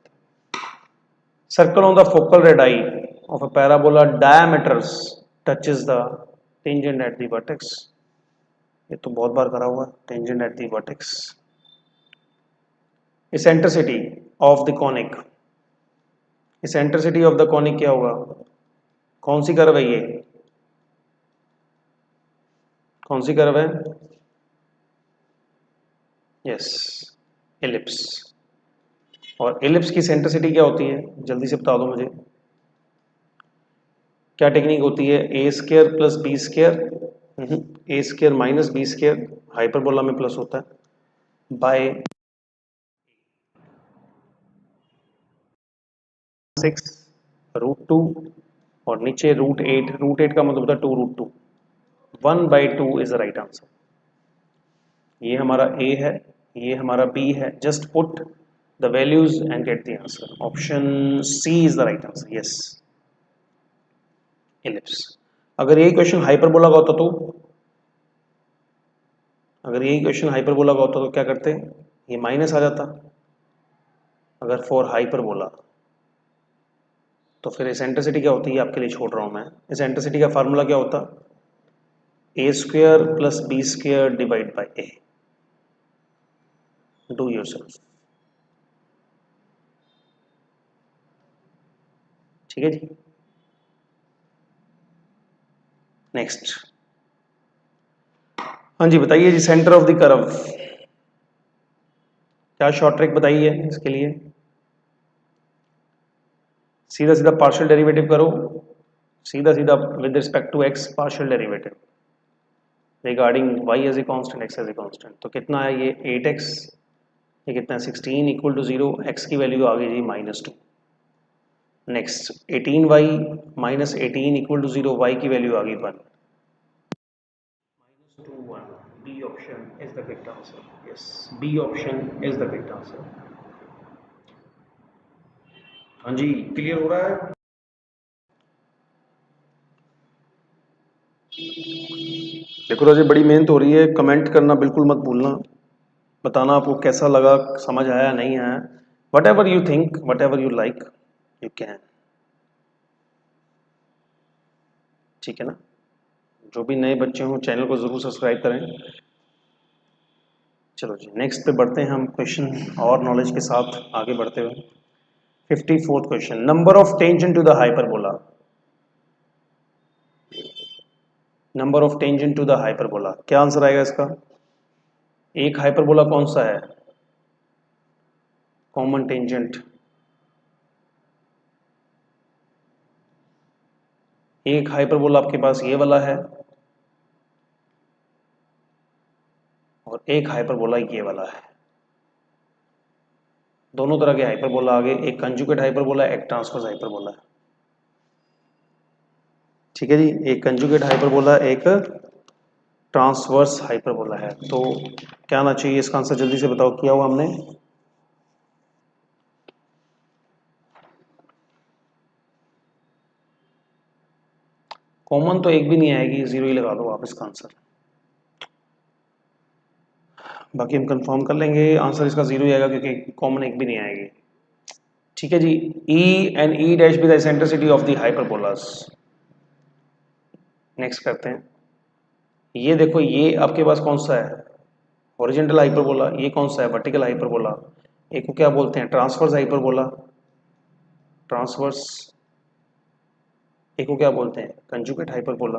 circle on the focal radii of a parabola diameters touches the tangent at the vertex. ये तो बहुत बार करा हुआ, tangent at the vertex, eccentricity of the conic, eccentricity of the conic क्या होगा, कौन सी कर्व है ये, कौन सी कर्व है, यस एलिप्स। और एलिप्स की सेंट्रिसिटी क्या होती है, जल्दी से बता दो मुझे, क्या टेक्निक होती है, a² + b², a² - b², hyperbola में प्लस होता है, बाय 6√2 और नीचे √8, √8 का मतलब होता है 2√2, 1/2 इज द राइट आंसर। ये हमारा a है, ये हमारा b है, just put the values and get the answer, option C is the right answer, yes ellipse. अगर यही क्वेश्चन हाइपरबोला का होता तो, अगर यही क्वेश्चन हाइपरबोला का होता तो क्या करते, ये माइनस आ जाता, अगर फॉर हाइपरबोला, तो फिर एसेंट्रिसिटी क्या होती है आपके लिए छोड़ रहा हूं मैं, एसेंट्रिसिटी का फार्मूला क्या होता, a² + b² divide by a, do yourself. ठीक है जी। नेक्स्ट, हाँ जी बताइए जी, सेंटर ऑफ द कर्व, क्या शॉर्ट ट्रिक बताइए इसके लिए। सीधा सीधा पार्शियल डेरिवेटिव करो, सीधा सीधा with respect to X partial derivative regarding y as a constant, x as a constant. तो कितना है ये 8x, ये कितना है 16 इक्वल टू 0, x की वैल्यू आ गई जी -2। Next 18y minus 18 equal to 0, y की वैल्यू आ गई 1। -2 1, B option is the correct answer. Yes, B option is the correct answer. हाँ जी, क्लियर हो रहा है। देखो राजे, बड़ी मेहनत हो रही है, कमेंट करना बिल्कुल मत भूलना, बताना आपको कैसा लगा, समझ आया नहीं आया, what ever you think, what ever you like, you can. ठीक है ना। जो भी नए बच्चे हों चैनल को ज़रूर सब्सक्राइब करें। चलो जी, नेक्स्ट पे बढ़ते हैं हम क्वेश्चन और नॉलेज के साथ आगे बढ़ते हुए। 54th question, number of tangent to the hyperbola, number of tangent to the hyperbola, क्या आंसर आएगा इसका। एक हाइपरबोला कौन सा है, कॉमन टेंजेंट, एक हाइपरबोला आपके पास ये वाला है और एक हाइपरबोला ये वाला है। दोनों तरह के हाइपरबोला आ गए, एक कंजुगेट हाइपरबोला, एक ट्रांसवर्स हाइपरबोला। ठीक है जी, एक कंजुगेट हाइपरबोला, एक ट्रांसवर्स हाइपरबोला है। तो क्या आना चाहिए इसका आंसर, जल्दी से बताओ, किया हुआ हमने। कॉमन तो एक भी नहीं आएगी, जीरो ही लगा दो आप इसका आंसर, बाकी हम कंफर्म कर लेंगे, आंसर इसका जीरो ही आएगा क्योंकि कॉमन एक भी नहीं आएगी। ठीक है जी, E and E dash be the eccentricity of the hyperbolas. Next करते हैं, ये देखो, ये आपके पास कौन सा है, हॉरिजॉन्टल हाइपरबोला, ये कौन सा है, वर्टिकल हाइपरबोला। एक को क्या बोलते हैं, ट्रांसवर्स हाइपरबोला, ट्रांसवर्स। एक को क्या बोलते हैं, कंजुगेट हाइपरबोला।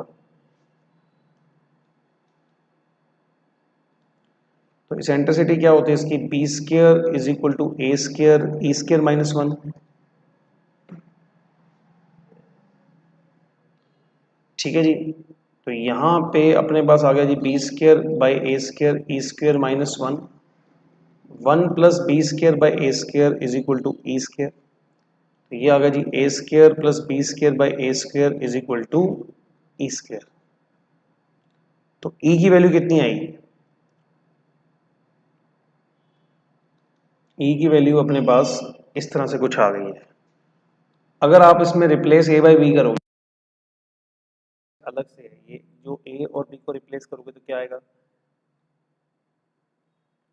तो इसेंट्रिसिटी क्या होती है इसकी, B square is equal to A square E square -1। ठीक है जी, तो यहाँ पे अपने पास आ गया जी B square by A square E square -1, 1 plus B square by A square is equal to E square. तो ये आ गया जी A square plus B square by A square is equal to E square. तो ई की वैल्यू कितनी आई, ई की वैल्यू अपने पास इस तरह से कुछ आ गई है। अगर आप इसमें रिप्लेस ए बाई बी करोगे, अलग से है ये, जो ए और बी को रिप्लेस करोगे तो क्या आएगा,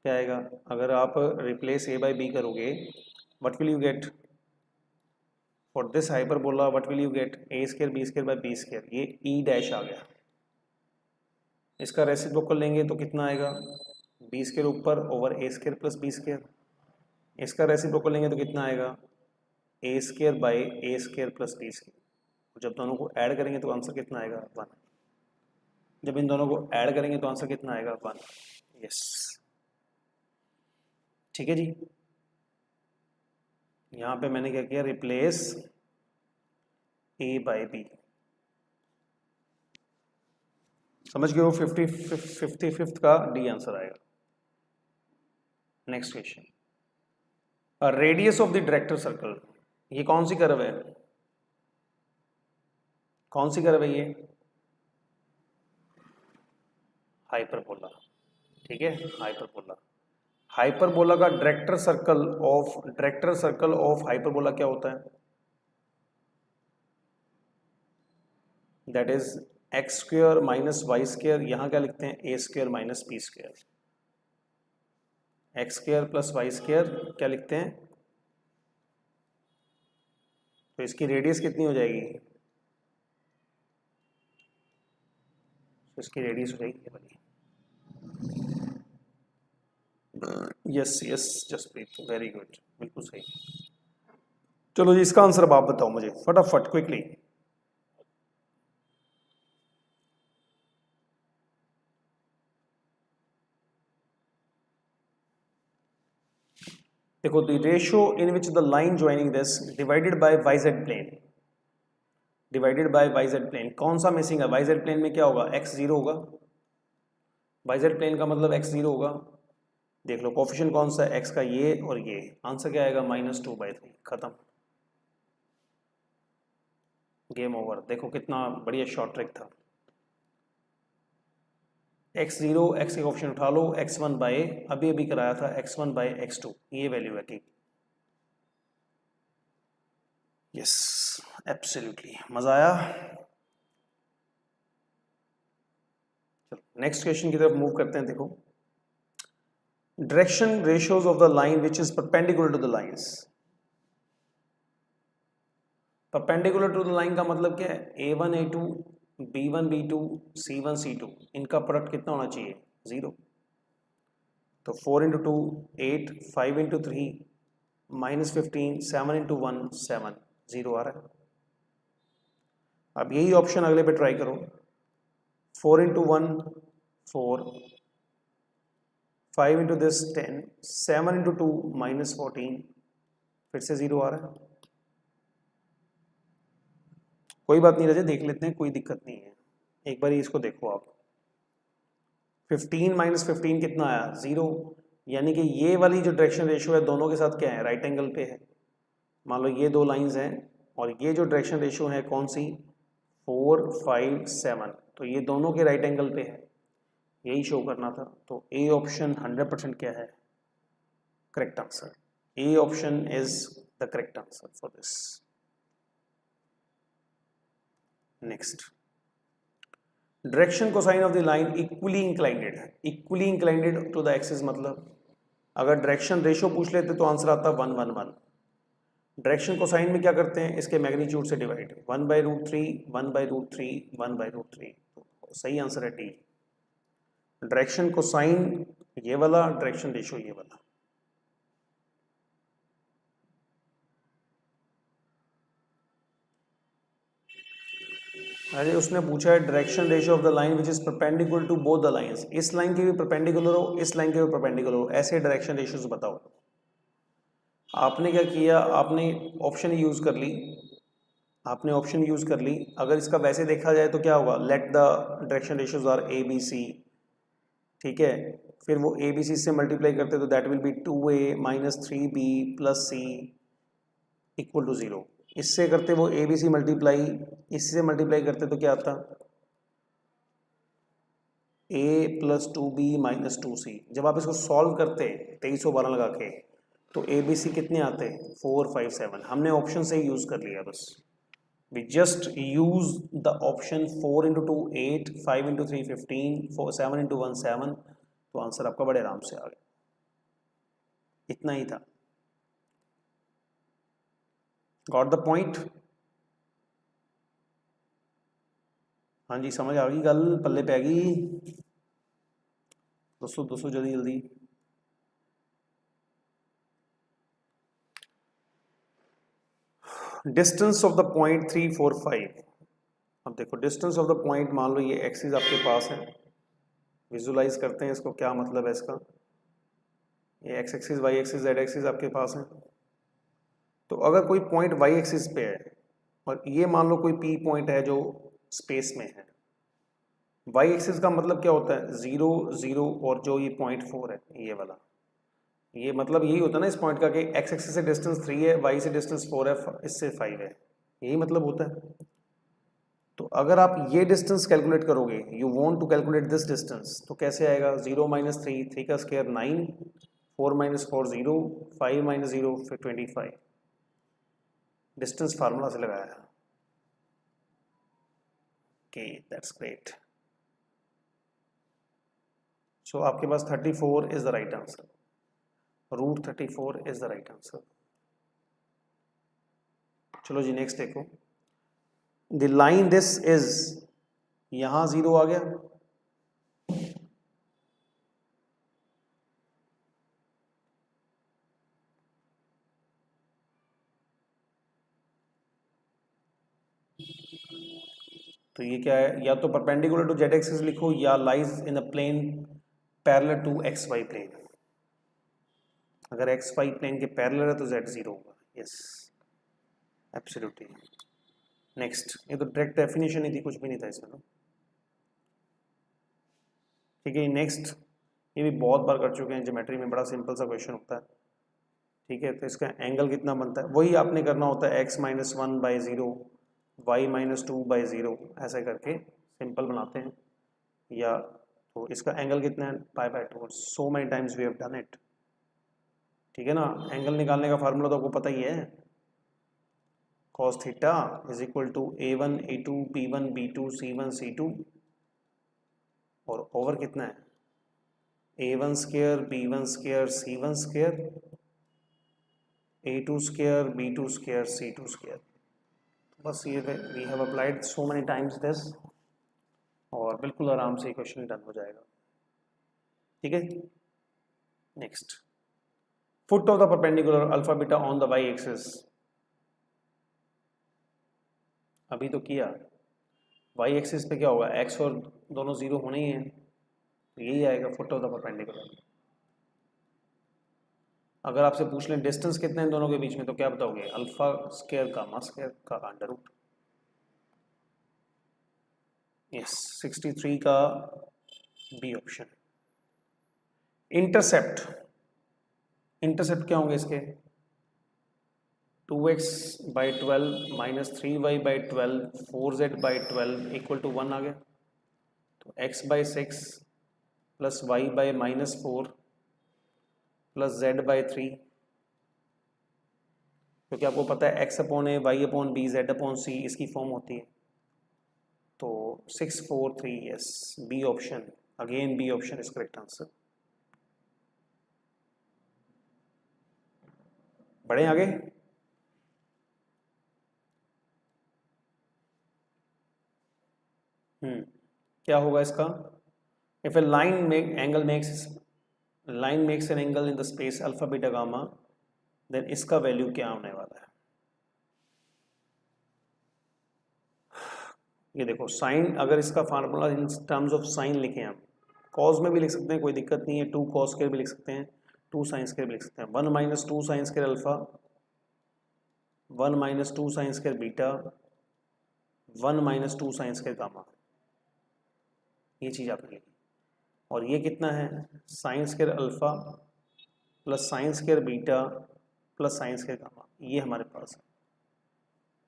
क्या आएगा, अगर आप रिप्लेस ए बाई बी करोगे, what will you get for this hyperbola, what will you get, A square B square by B square, ये ई डैश आ गया। इसका रेसिप्रोकल लेंगे तो कितना आएगा, बी स्क्वायर ऊपर over A square plus B square. इसका रेसिप्रोकल लेंगे तो कितना आएगा, A square by A square plus B square. जब दोनों को ऐड करेंगे तो आंसर कितना आएगा, 1। जब इन दोनों को ऐड करेंगे तो आंसर कितना आएगा, 1। यस, ठीक है जी। यहाँ पे मैंने क्या किया, रिप्लेस ए बाई बी, समझ गए हो। 55th का डी आंसर आएगा। Next question, radius of the director circle, ये कौन सी कर्व है, कौन सी कर्व है ये, हाइपरबोला। ठीक है, हाइपरबोला, हाइपरबोला का डायरेक्टर सर्कल ऑफ हाइपरबोला क्या होता है, that is X square minus Y square, यहाँ क्या लिखते हैं, A square minus B square, X square plus Y square क्या लिखते हैं। तो इसकी रेडियस कितनी हो जाएगी, तो इसकी रेडियस हो जाएगी ये वाली। Yes yes, Jaspreet, very good, बिल्कुल सही। चलो जी, इसका आंसर अब आप बताओ मुझे फटाफट क्विकली। देखो, the ratio in which the line joining this divided by Y Z plane, divided by Y Z plane, कौन सा मिसिंग है? वाई जेड प्लेन में क्या होगा? एक्स जीरो होगा। वाई जेड प्लेन का मतलब एक्स जीरो होगा। देख लो कोफिशिएंट कौन सा है, एक्स का ये और ये। आंसर क्या आएगा? -2/3। खत्म, गेम ओवर। देखो कितना बढ़िया शॉर्ट ट्रिक था। x0, एक्स के ऑप्शन उठा लो, x1 बाय, अभी अभी कराया था, x1 बाय x2, ये वैल्यू है की। यस, एब्सोल्युटली, मजा आया। चलो नेक्स्ट क्वेश्चन की तरफ मूव करते हैं। देखो, direction ratios of the line which is perpendicular to the lines. Perpendicular to the line का मतलब क्या है? a1 a2, b1 b2, c1 c2, इनका प्रोडक्ट कितना होना चाहिए? 0। तो 4 इंटू 2 8, 5 इंटू 3 -15, 7 इंटू 1 7, 0 आ रहा है। अब यही ऑप्शन अगले पे ट्राई करो। 4 इंटू 1 4, 5 इंटू दिस 10, 7 इंटू 2 -14, फिर से 0 आ रहा है। कोई बात नहीं रजे, देख लेते हैं, कोई दिक्कत नहीं है। एक बार इसको देखो आप, 15 -15 कितना आया? 0। यानी कि ये वाली जो डायरेक्शन रेशियो है दोनों के साथ क्या है? राइट एंगल पे है। मान लो ये दो लाइंस हैं और ये जो डायरेक्शन रेशियो है कौन सी? 4 5 7, तो ये दोनों के राइट एंगल पे है, यही शो करना था। तो ए ऑप्शन 100% क्या है? Correct answer. A option is the correct answer for this. Next, direction cosine of the line equally inclined है। Equally inclined to the axis मतलब अगर डायरेक्शन रेशियो पूछ लेते तो आंसर आता 1 1 1। डायरेक्शन कोसाइन में क्या करते हैं? इसके मैग्नीट्यूड से डिवाइड, 1/√3 1/√3 1/√3। तो सही आंसर है डी। डायरेक्शन कोसाइन ये वाला, डायरेक्शन रेशियो ये वाला। अरे उसने पूछा है direction ratio of the line which is perpendicular to both the lines. इस लाइन के भी परपेंडिकुलर हो, इस लाइन के भी परपेंडिकुलर हो, ऐसे डायरेक्शन रेशियोज बताओ। आपने क्या किया? आपने ऑप्शन यूज कर ली, आपने ऑप्शन यूज कर ली। अगर इसका वैसे देखा जाए तो क्या होगा? Let the direction ratios are A B C, ठीक है। फिर वो ए बी सी से मल्टीप्लाई करते तो that will be 2a - 3b + c equal to 0। इससे करते वो ए बी सी मल्टीप्लाई, इससे मल्टीप्लाई करते तो क्या आता? a + 2b - 2c। जब आप इसको सॉल्व करते 2312 लगा के तो ए बी सी कितने आते? 4 5 7। हमने ऑप्शन से ही यूज कर लिया बस। we just use the option 4 into 2 8, 5 into 3 15, 4 7 into 1 7। तो आंसर आपका बड़े आराम से आ गया, इतना ही था। Got the point? हाँ जी, समझ आ गई गल, पल्ले पै गई। दोस्तों जल्दी जल्दी। Distance of the point 3 4 5। अब देखो डिस्टेंस ऑफ द पॉइंट, मान लो ये एक्सिस आपके पास है, विजुलाइज करते हैं इसको, क्या मतलब है इसका। ये X axis Y axis Z axis आपके पास है। तो अगर कोई पॉइंट वाई एक्सिस पे है और ये मान लो कोई पी पॉइंट है जो स्पेस में है, वाई एक्सिस का मतलब क्या होता है? 0 0, और जो ये .4 है ये वाला, ये मतलब यही होता है ना इस पॉइंट का कि एक्स एक्सिस से डिस्टेंस 3 है, वाई से डिस्टेंस 4 है, इससे 5 है, यही मतलब होता है। तो अगर आप ये डिस्टेंस कैलकुलेट करोगे, you want to calculate this distance, तो कैसे आएगा? 0 - 3, 3 का स्क्वायर 9, 4 - 4 0, 5 - 0 फिर 25। डिस्टेंस फार्मूला से लगाया। Okay, that's great. सो आपके पास 34 is the right answer. √34 is the right answer. चलो जी नेक्स्ट देखो, द लाइन दिस इज, यहां 0 आ गया, तो ये क्या है, या तो परपेंडिकुलर टू जेड एक्सिस लिखो या lies in a plane parallel to X Y plane. अगर एक्स वाई प्लेन के पैरेलल है तो जेड जीरो होगा। Yes absolutely. नेक्स्ट, ये तो डायरेक्ट डेफिनेशन ही थी, कुछ भी नहीं था इसमें तो। ठीक है, नेक्स्ट, ये भी बहुत बार कर चुके हैं ज्योमेट्री में, बड़ा सिंपल सा क्वेश्चन होता है। ठीक है, तो इसका एंगल कितना बनता है, वही आपने करना होता है x minus one by zero, Y minus two by zero, ऐसे करके सिंपल बनाते हैं। या तो इसका एंगल कितना है, pi by two. So many times we have done it. ठीक है ना, एंगल निकालने का फार्मूला तो आपको पता ही है, cos theta is equal to a1 a2 b1 b2 c1 c2, और ओवर कितना है, a1 square b1 square c1 square a2 square b2 square c2 square. बस ये we have applied so many times this, और बिल्कुल आराम से क्वेश्चन डन हो जाएगा। ठीक है, next, foot of the perpendicular alpha beta on the Y axis. अभी तो किया, वाई एक्सिस पे क्या होगा, एक्स और दोनों जीरो होने ही हैं, तो यही आएगा फुट ऑफ द परपेंडिकुलर। अगर आपसे पूछ लें डिस्टेंस कितना है इन दोनों के बीच में, तो क्या बताओगे, अल्फा स्क्वायर गामा स्क्वायर का अंडर रूट। यस 63 का बी ऑप्शन। इंटरसेप्ट, इंटरसेप्ट क्या होंगे इसके, 2x by 12 minus 3y by 12 4z by 12 equal to 1 आ गया। तो x by 6 plus y by minus 4 plus z by 3, क्योंकि आपको पता है x upon a y upon b z upon c इसकी फॉर्म होती है। तो 6 4 3, yes B option, again B option is correct answer. बढ़े आगे, क्या होगा इसका, if a line make angle makes line makes an angle in the space alpha beta gamma, then इसका वैल्यू क्या होने वाला है। ये देखो साइन, अगर इसका formula in terms of sine लिखें हम, कॉस में भी लिख सकते हैं, कोई दिक्कत नहीं है, 2 कॉस स्क्वायर भी लिख सकते हैं, 2 साइन स्क्वायर भी लिख सकते हैं, 1 minus 2 sine square alpha, 1 minus 2 sine square beta, 1 minus 2 sine square gamma, ये चीज़ आपने लिखी। और ये कितना है, sine square alpha plus sine square beta plus sine square gamma, ये हमारे पास है।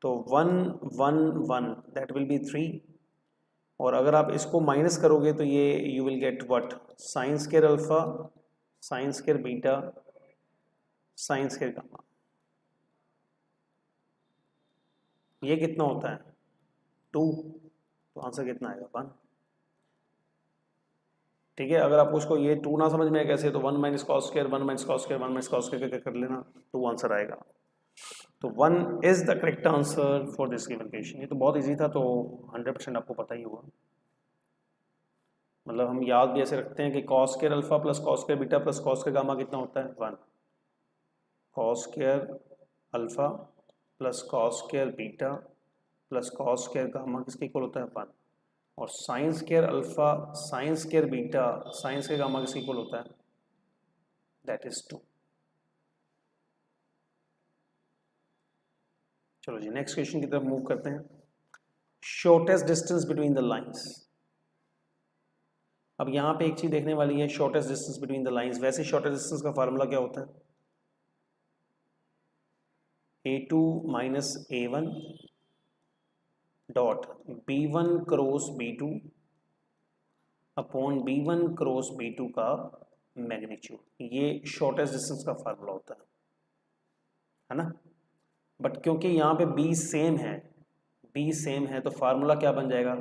तो 1 1 1 दैट विल बी 3, और अगर आप इसको माइनस करोगे तो ये you will get what, sine square alpha sine square beta sine square gamma, ये कितना होता है 2, तो आंसर कितना आएगा 1। ठीक है, अगर आपको उसको ये 2 ना समझ में आए कैसे, तो 1 minus cos square 1 minus cos square 1 minus cos square कर लेना, 2 आंसर आएगा। तो 1 is the correct answer for this given question. ये तो बहुत इजी था, तो 100% आपको पता ही होगा। मतलब हम याद भी ऐसे रखते हैं कि cos square alpha plus cos square beta plus cos square gamma कितना होता है 1, cos square alpha plus cos square beta plus cos square gamma किसके इक्वल होता है 1, और sine square alpha sine square beta sine square gamma किसके इक्वल होता है, दैट इज 2। चलो जी नेक्स्ट क्वेश्चन की तरफ मूव करते हैं। Shortest distance between the lines. अब यहाँ पे एक चीज देखने वाली है, shortest distance between the lines. वैसे शॉर्टेस्ट डिस्टेंस का फार्मूला क्या होता है, a2 minus a1 dot b1 cross b2 upon b1 cross b2 का मैग्नीट्यूड, ये शॉर्टेस्ट डिस्टेंस का फार्मूला होता है ना। बट क्योंकि यहाँ पे b सेम है तो फार्मूला क्या बन जाएगा,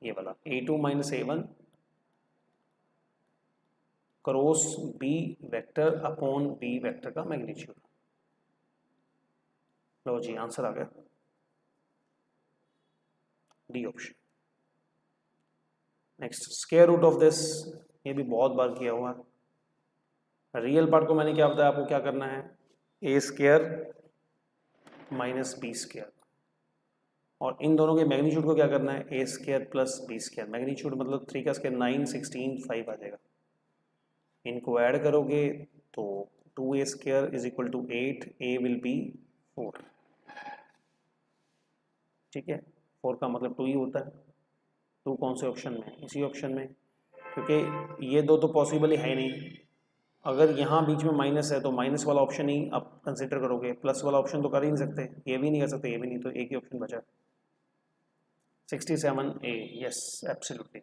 ये वाला a2 minus a1 cross b vector upon b vector का मैग्नीट्यूड। लो जी आंसर आ गया, D option. Next, square root of this, ये भी बहुत बार किया हुआ है। रियल पार्ट को मैंने क्या बताया आपको, क्या करना है, a square minus B square, और इन दोनों के मैग्नीट्यूड को क्या करना है, a square plus B square, magnitude मतलब 3 का स्क्वायर 9, 16, 5 आ जाएगा। इनको ऐड करोगे तो 2a square is equal to 8, a will be 4। ठीक है, 4 का मतलब 2 ही होता है। 2 कौन से ऑप्शन में, इसी ऑप्शन में, क्योंकि ये दो तो पॉसिबल ही है नहीं। अगर यहाँ बीच में माइनस है तो माइनस वाला ऑप्शन ही आप कंसिडर करोगे, प्लस वाला ऑप्शन तो कर ही नहीं सकते, ये भी नहीं कर सकते, ये भी नहीं, तो एक ही ऑप्शन बचा 67A। Yes absolutely.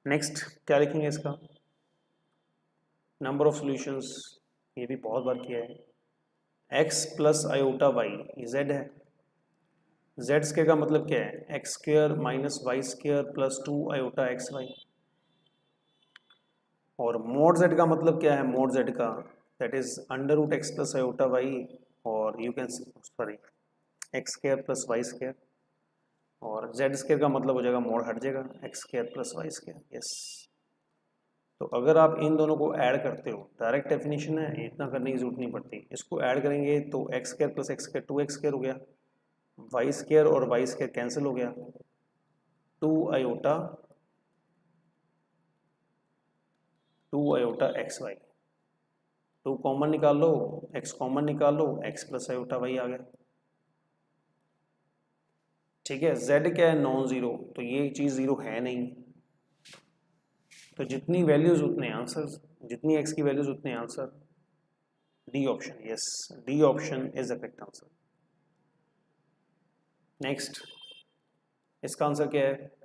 नेक्स्ट क्या लिखेंगे इसका, नंबर ऑफ सॉल्यूशंस, ये भी बहुत बार किया है। x प्लस आयोटा वाई, ये z है, z स्क्वायर का मतलब क्या है, x square minus Y square plus 2 iota x y. और मोड z का मतलब क्या है, मोड z का that is under root x plus iota y, और you can sorry x square plus Y square, और z स्क्वायर का मतलब हो जाएगा मोड हट जाएगा, x square plus Y square. Yes, तो अगर आप इन दोनों को ऐड करते हो, डायरेक्ट डेफिनेशन है, इतना करने की जरूरत नहीं पड़ती, इसको ऐड करेंगे तो x square plus x square 2x square हो गया, वाई स्क्वायर और वाई स्क्वायर कैंसिल हो गया, 2 आयोटा एक्स वाई, 2 कॉमन निकाल लो, x कॉमन निकाल लो, x प्लस आयोटा वाई आ गया। ठीक है, z क्या है, नॉन जीरो, तो ये चीज़ जीरो है नहीं, तो जितनी वैल्यूज उतने आंसर, जितनी x की वैल्यूज उतने answer, D option. Yes, D option is the correct answer. Next, इसका आंसर क्या है,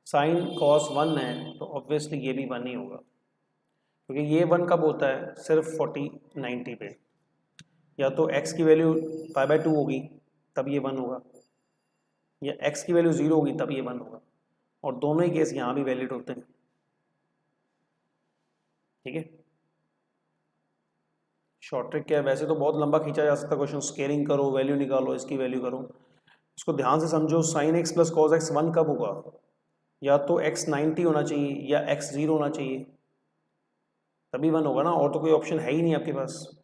साइन कॉस 1 है तो ऑब्वियसली ये भी 1 ही होगा, क्योंकि ये 1 कब होता है, सिर्फ 40, 90 पे, या तो x की वैल्यू π/2 होगी तब ये 1 होगा, या x की वैल्यू 0 होगी तब ये 1 होगा, और दोनों ही केस यहाँ भी वैलिड होते हैं। ठीक है, शॉर्ट ट्रिक क्या है, वैसे तो बहुत लंबा खींचा जा सकता है क्वेश्चन, स्केलिंग करो, वैल्यू निकालो, इसकी वैल्यू करो, इसको ध्यान से समझो। Sine x plus cos x 1 कब होगा, या तो x 90 होना चाहिए या x 0 होना चाहिए, तभी 1 होगा ना, और तो कोई ऑप्शन है ही नहीं आपके पास।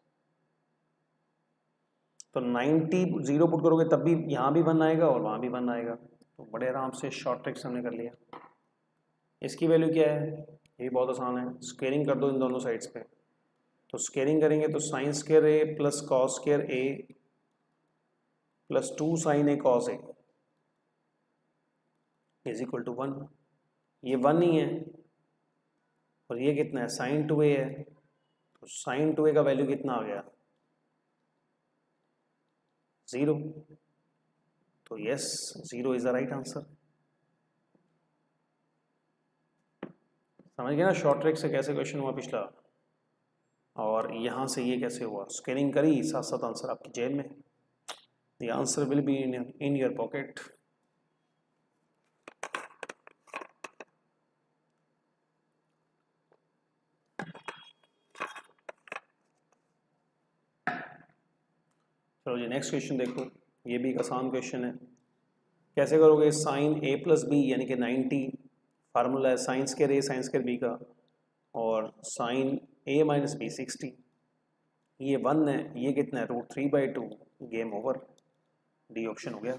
तो 90 0 पुट करोगे तब भी यहाँ भी 1 आएगा और वहाँ भी 1 आएगा, तो बड़े आराम से शॉर्ट ट्रिक्स हमने कर लिया। इसकी वैल्यू क्या है, ये बहुत आसान है, स्क्वेयरिंग कर दो इन दोनों साइड्स पे, तो स्क्वेयरिंग करेंगे तो sine square A plus cos square A plus 2 sine A cos A is equal to 1, ये 1 ही है, और ये कितना है, साइन 2a है, तो साइन 2a का वैल्यू कितना आ गया, 0, तो yes 0 is the right answer. समझ गए ना शॉर्ट ट्रिक से कैसे क्वेश्चन हुआ पिछला, और यहाँ से ये कैसे हुआ, स्कैनिंग करी साथ साथ आंसर आपकी जेब में, the answer will be in your pocket. चलो जी नेक्स्ट क्वेश्चन देखो, ये भी एक आसान क्वेश्चन है। कैसे करोगे, साइन a प्लस बी यानी कि 90, फार्मूला है sign square a sign square b का, और साइन a माइनस बी 60, ये 1 है, ये कितना है, √3/2, गेम ओवर, डी ऑप्शन हो गया।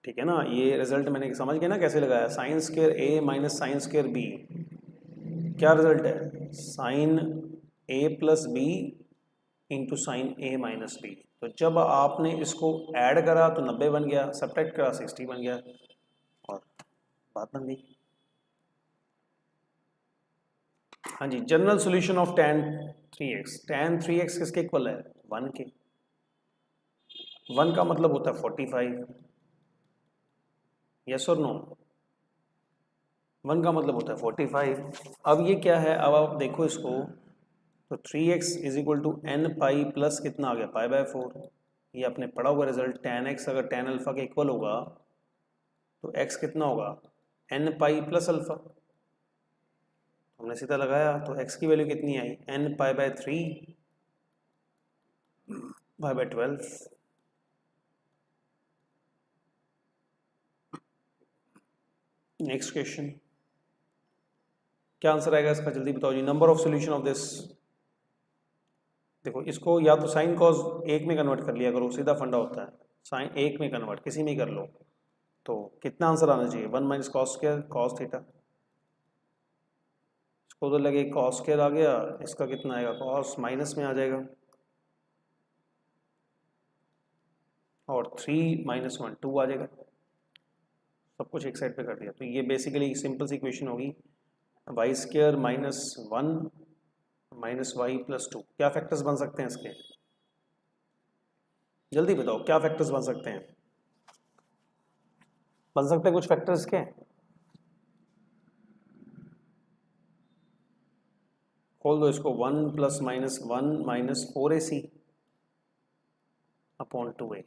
ठीक है ना, ये रिजल्ट मैंने समझ गया ना कैसे लगाया, sine square a minus sine square b, क्या रिजल्ट है, sine a plus B into sine a minus B, तो जब आपने इसको ऐड करा तो 90 बन गया, सब्ट्रैक्ट करा 60 बन गया, और बात बन गई। हाँ जी, general solution of tan 3x, tan 3x किसके इक्वल है, 1 के, 1 का मतलब होता है 45, यस और नो, 1 का मतलब होता है 45। अब ये क्या है, अब आप देखो इसको, तो 3x is equal to N pi plus कितना आ गया, π/4, ये आपने पढ़ा हुआ रिजल्ट, tan x अगर tan अल्फा के इक्वल होगा तो x कितना होगा, n पाई प्लस अल्फा, हमने सीधा लगाया तो x की वैल्यू कितनी आई, n π/3 π/12। नेक्स्ट क्वेश्चन, क्या आंसर आएगा इसका, जल्दी बताओ जी, number of solution of this, देखो इसको या तो साइन कॉस एक में कन्वर्ट कर लिया करो, सीधा फंडा होता है, साइन एक में कन्वर्ट किसी में ही कर लो, तो कितना आंसर आना चाहिए, 1 minus cos square cos theta, इसको तो लगे कॉस स्क्वायर आ गया, इसका कितना आएगा कॉस माइनस में आ जाएगा, और 3 माइनस 1 2 आ जाएगा, सब कुछ एक साइड पे कर दिया। तो ये बेसिकली सिंपल सी इक्वेशन होगी, Y square minus 1 minus Y plus 2। क्या फैक्टर्स बन सकते हैं इसके, जल्दी बताओ क्या फैक्टर्स बन सकते हैं, बन सकते हैं कुछ फैक्टर्स के, खोल दो इसको, 1 plus minus 1 minus 4ac upon 2a,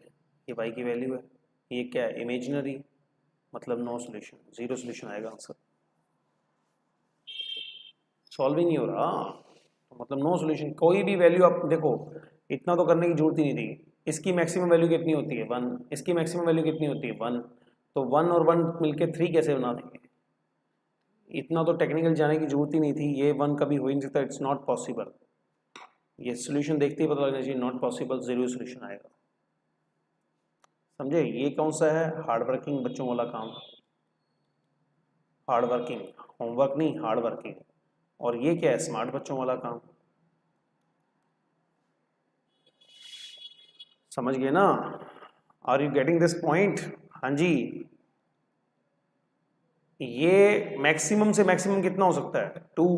ये वाई की वैल्यू है, ये क्या है इमेजिनरी, मतलब नो सोल्यूशन, जीरो सोल्यूशन आएगा आंसर, सॉल्व ही नहीं हो रहा, तो मतलब नो सोल्यूशन। कोई भी वैल्यू आप देखो, इतना तो करने की जरूरत ही नहीं थी, इसकी मैक्सिमम वैल्यू कितनी होती है 1, इसकी मैक्सिमम वैल्यू कितनी होती है 1, तो 1 और 1 मिलके 3 कैसे बना देंगे, इतना तो टेक्निकल जाने की जरूरत ही नहीं थी, ये 1 कभी हो ही नहीं सकता, इट्स नॉट पॉसिबल, ये सोल्यूशन देखते ही पता लगना चाहिए नॉट पॉसिबल, जीरो सोल्यूशन आएगा, समझे। ये कौन सा है, हार्ड वर्किंग बच्चों वाला काम, हार्ड वर्किंग, होमवर्क नहीं हार्ड वर्किंग, और ये क्या है स्मार्ट बच्चों वाला काम, समझ गए ना, are you getting this point, हाँ जी। ये मैक्सिमम से मैक्सिमम कितना हो सकता है 2,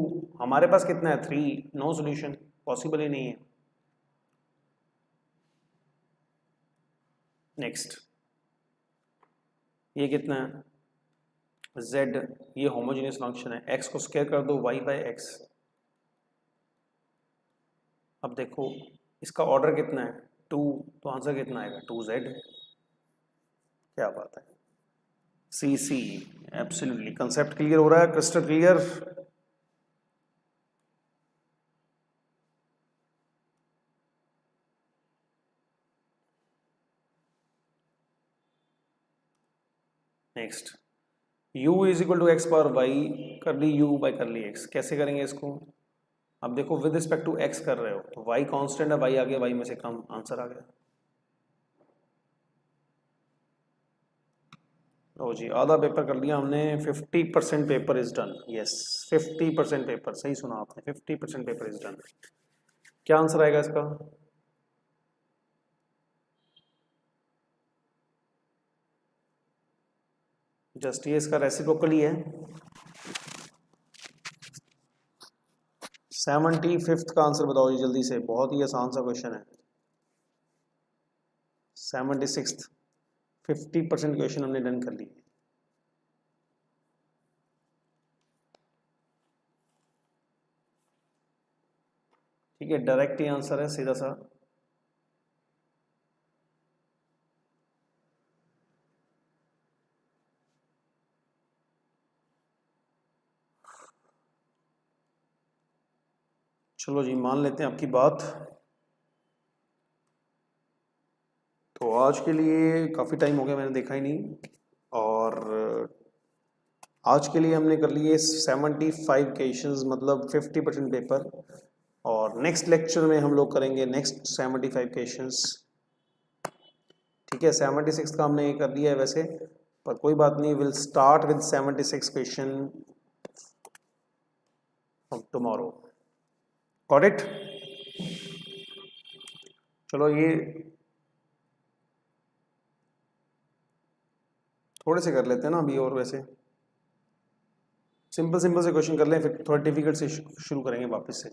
हमारे पास कितना है 3, नो सॉल्यूशन, पॉसिबल ही नहीं है। नेक्स्ट, ये कितना है z, ये होमोजेनियस फंक्शन है, x को स्क्वायर कर दो y बाई एक्स, अब देखो इसका ऑर्डर कितना है 2, तो आंसर कितना आएगा 2z, क्या बात है, सी सी, एब्सोल्युटली, कंसेप्ट क्लियर हो रहा है, crystal clear. Next, u is equal to X power Y कर ली u बाई कर ली x, कैसे करेंगे इसको, अब देखो विद रिस्पेक्ट टू x कर रहे हो तो y कांस्टेंट है, y आ गया, y में से कम, आंसर आ गया, लो जी आधा पेपर कर लिया हमने, 50% paper is done, yes 50% paper, सही सुना आपने, 50% पेपर इज डन। क्या आंसर आएगा इसका, जस्ट ये इसका रेसिप्रोकल ही है, 75th का आंसर बताओ जी जल्दी से, बहुत ही आसान सा क्वेश्चन है, 76th, 50% क्वेश्चन हमने डन कर लिए। ठीक है, डायरेक्ट ही आंसर है, सीधा सा, चलो जी मान लेते हैं आपकी बात। तो आज के लिए काफ़ी टाइम हो गया, मैंने देखा ही नहीं, और आज के लिए हमने कर लिए 75 क्वेश्चंस, मतलब 50% पेपर, और नेक्स्ट लेक्चर में हम लोग करेंगे नेक्स्ट 75 क्वेश्चंस। ठीक है, 76 का हमने कर दिया है वैसे, पर कोई बात नहीं, will start with 76 question from tomorrow, got it. चलो ये थोड़े से कर लेते हैं ना अभी, और वैसे सिंपल सिंपल से क्वेश्चन कर लें, फिर थोड़ा डिफिकल्ट से शुरू करेंगे वापस से।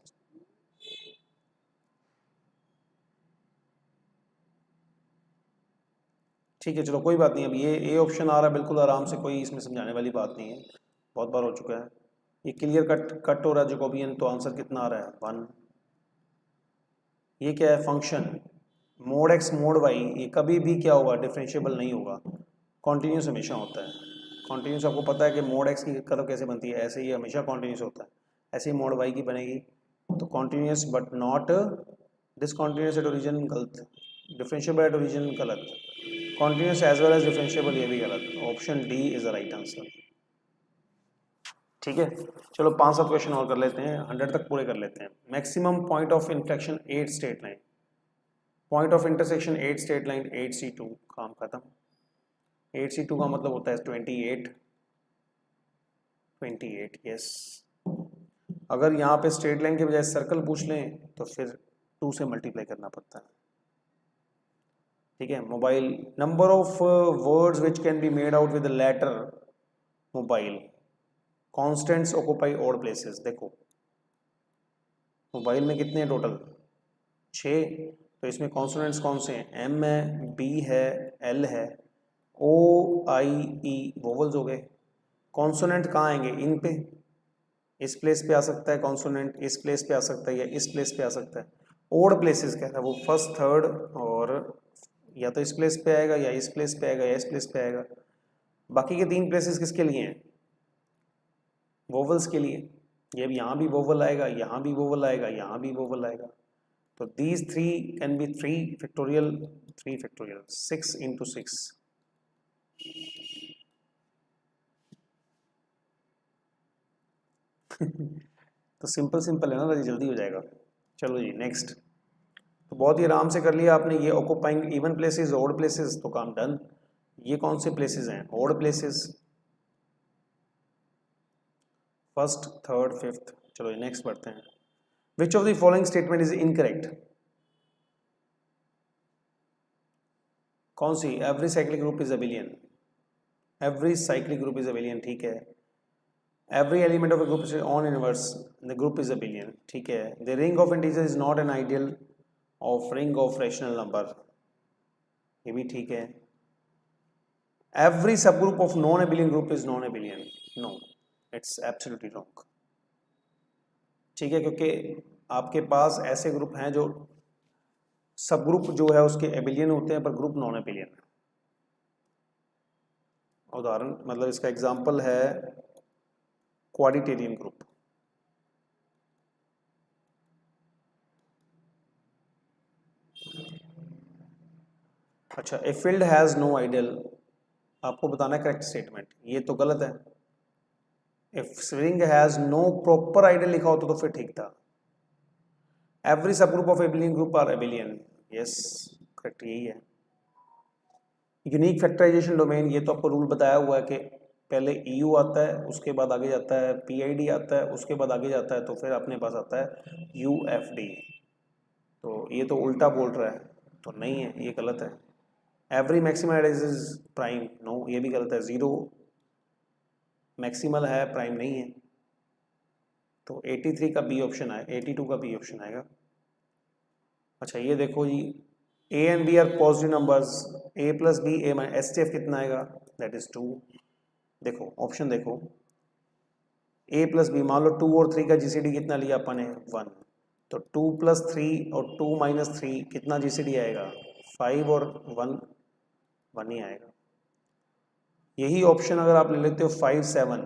ठीक है, चलो कोई बात नहीं, अब ये ऑप्शन आ रहा है बिल्कुल आराम से, कोई इसमें समझाने वाली बात नहीं है, बहुत बार हो चुका है ये, क्लियर कट हो रहा है जैकोबियन, तो आंसर कितना आ रहा है 1। ये क्या है function, mod X mod Y, ये कभी भी क्या होगा डिफरेंशिएबल नहीं होगा, कॉन्टीन्यूस हमेशा होता है, कॉन्टीन्यूस आपको पता है कि मोड एक्स की कर्व कैसे बनती है, ऐसे ही हमेशा कॉन्टीन्यूस होता है, ऐसे ही मोड वाई की बनेगी, तो continuous but not discontinuous at origin गलत, डिफरेंशिएबल एट ओरिजिन गलत, continuous as well as differentiable ये भी गलत, option D is the right answer. ठीक है, चलो 5-7 क्वेश्चन और कर लेते हैं, 100 तक पूरे कर लेते हैं। Maximum point of intersection 8 straight line, point of intersection 8 straight line 8C2, काम खत्म। 8C2 का मतलब होता है 28, 28 यस। अगर यहाँ पे स्ट्रेट लाइन के बजाय सर्कल पूछ लें तो फिर 2 से मल्टीप्लाई करना पड़ता है। ठीक है, mobile, number of words which can be made out with the letter mobile, consonants occupy odd places. देखो मोबाइल में कितने हैं टोटल, 6, तो इसमें कॉन्सोनेंट्स कौन से हैं, एम है, बी है, एल है, ओ आई ई वोवल्स हो गए। कॉन्सोनेंट कहाँ आएंगे, इन पे, इस प्लेस पे आ सकता है कॉन्सोनेंट, इस प्लेस पे आ सकता है या इस प्लेस पे आ सकता है। ओड प्लेसेस कह रहा है वो फर्स्ट, थर्ड, और या तो इस प्लेस पे आएगा या इस प्लेस पे आएगा या इस प्लेस पे आएगा। बाकी के 3 प्लेसेस किसके लिए हैं, वोवल्स के लिए। ये यहाँ भी वोवल आएगा, यहाँ भी वोवल आएगा, यहाँ भी वोवल आएगा। तो these 3 can be 3 factorial 6 into 6। तो सिंपल है ना, जल्दी हो जाएगा। चलो जी नेक्स्ट, तो बहुत ही आराम से कर लिया आपने। ये occupying even places, odd places, तो काम डन। ये कौन से प्लेसेस हैं, odd places, first, third, fifth. चलो नेक्स्ट बढ़ते हैं। Which of the following statement is incorrect, कौन सी, every cyclic group is abelian, every cyclic group is abelian, ठीक है। Every element of a group is on inverse, the group is abelian, ठीक है। The ring of integer is not an ideal of ring of rational number, ये भी ठीक है। Every sub group of non abelian group is non abelian, no, it's absolutely wrong, ठीक है, क्योंकि आपके पास ऐसे ग्रुप हैं जो सब ग्रुप जो है उसके एबिलियन होते हैं पर ग्रुप नॉन एबिलियन है। उदाहरण मतलब इसका एग्जांपल है क्वाड्रिटेरियन ग्रुप। अच्छा, a field has no ideal, आपको बताना है करेक्ट स्टेटमेंट, ये तो गलत है। If ring has no proper ideal लिखा होता तो फिर ठीक था। Every sub group of abelian group are abelian, yes correct यही है। यूनिक फैक्टराइजेशन डोमेन, ये तो आपको रूल बताया हुआ है कि पहले EU आता है, उसके बाद आगे जाता है PID आता है, उसके बाद आगे जाता है तो फिर अपने पास आता है UFD। तो ये तो उल्टा बोल रहा है, तो नहीं है, ये गलत है। Every maximal is prime, no ये भी गलत है। 0 मैक्सिमल है, प्राइम नहीं है। तो 83 का बी ऑप्शन आए, 82 का बी ऑप्शन आएगा। अच्छा ये देखो जी, A and B are positive numbers, A plus B A minus, STF कितना आएगा, दैट इज 2। देखो ऑप्शन देखो, A प्लस बी, मान लो 2 और 3 का GCD कितना लिया अपन ने, 1, तो 2 प्लस 3 और 2 माइनस 3 कितना GCD आएगा, 5 और 1 ही आएगा। यही ऑप्शन अगर आप ले लेते हो 5, 7,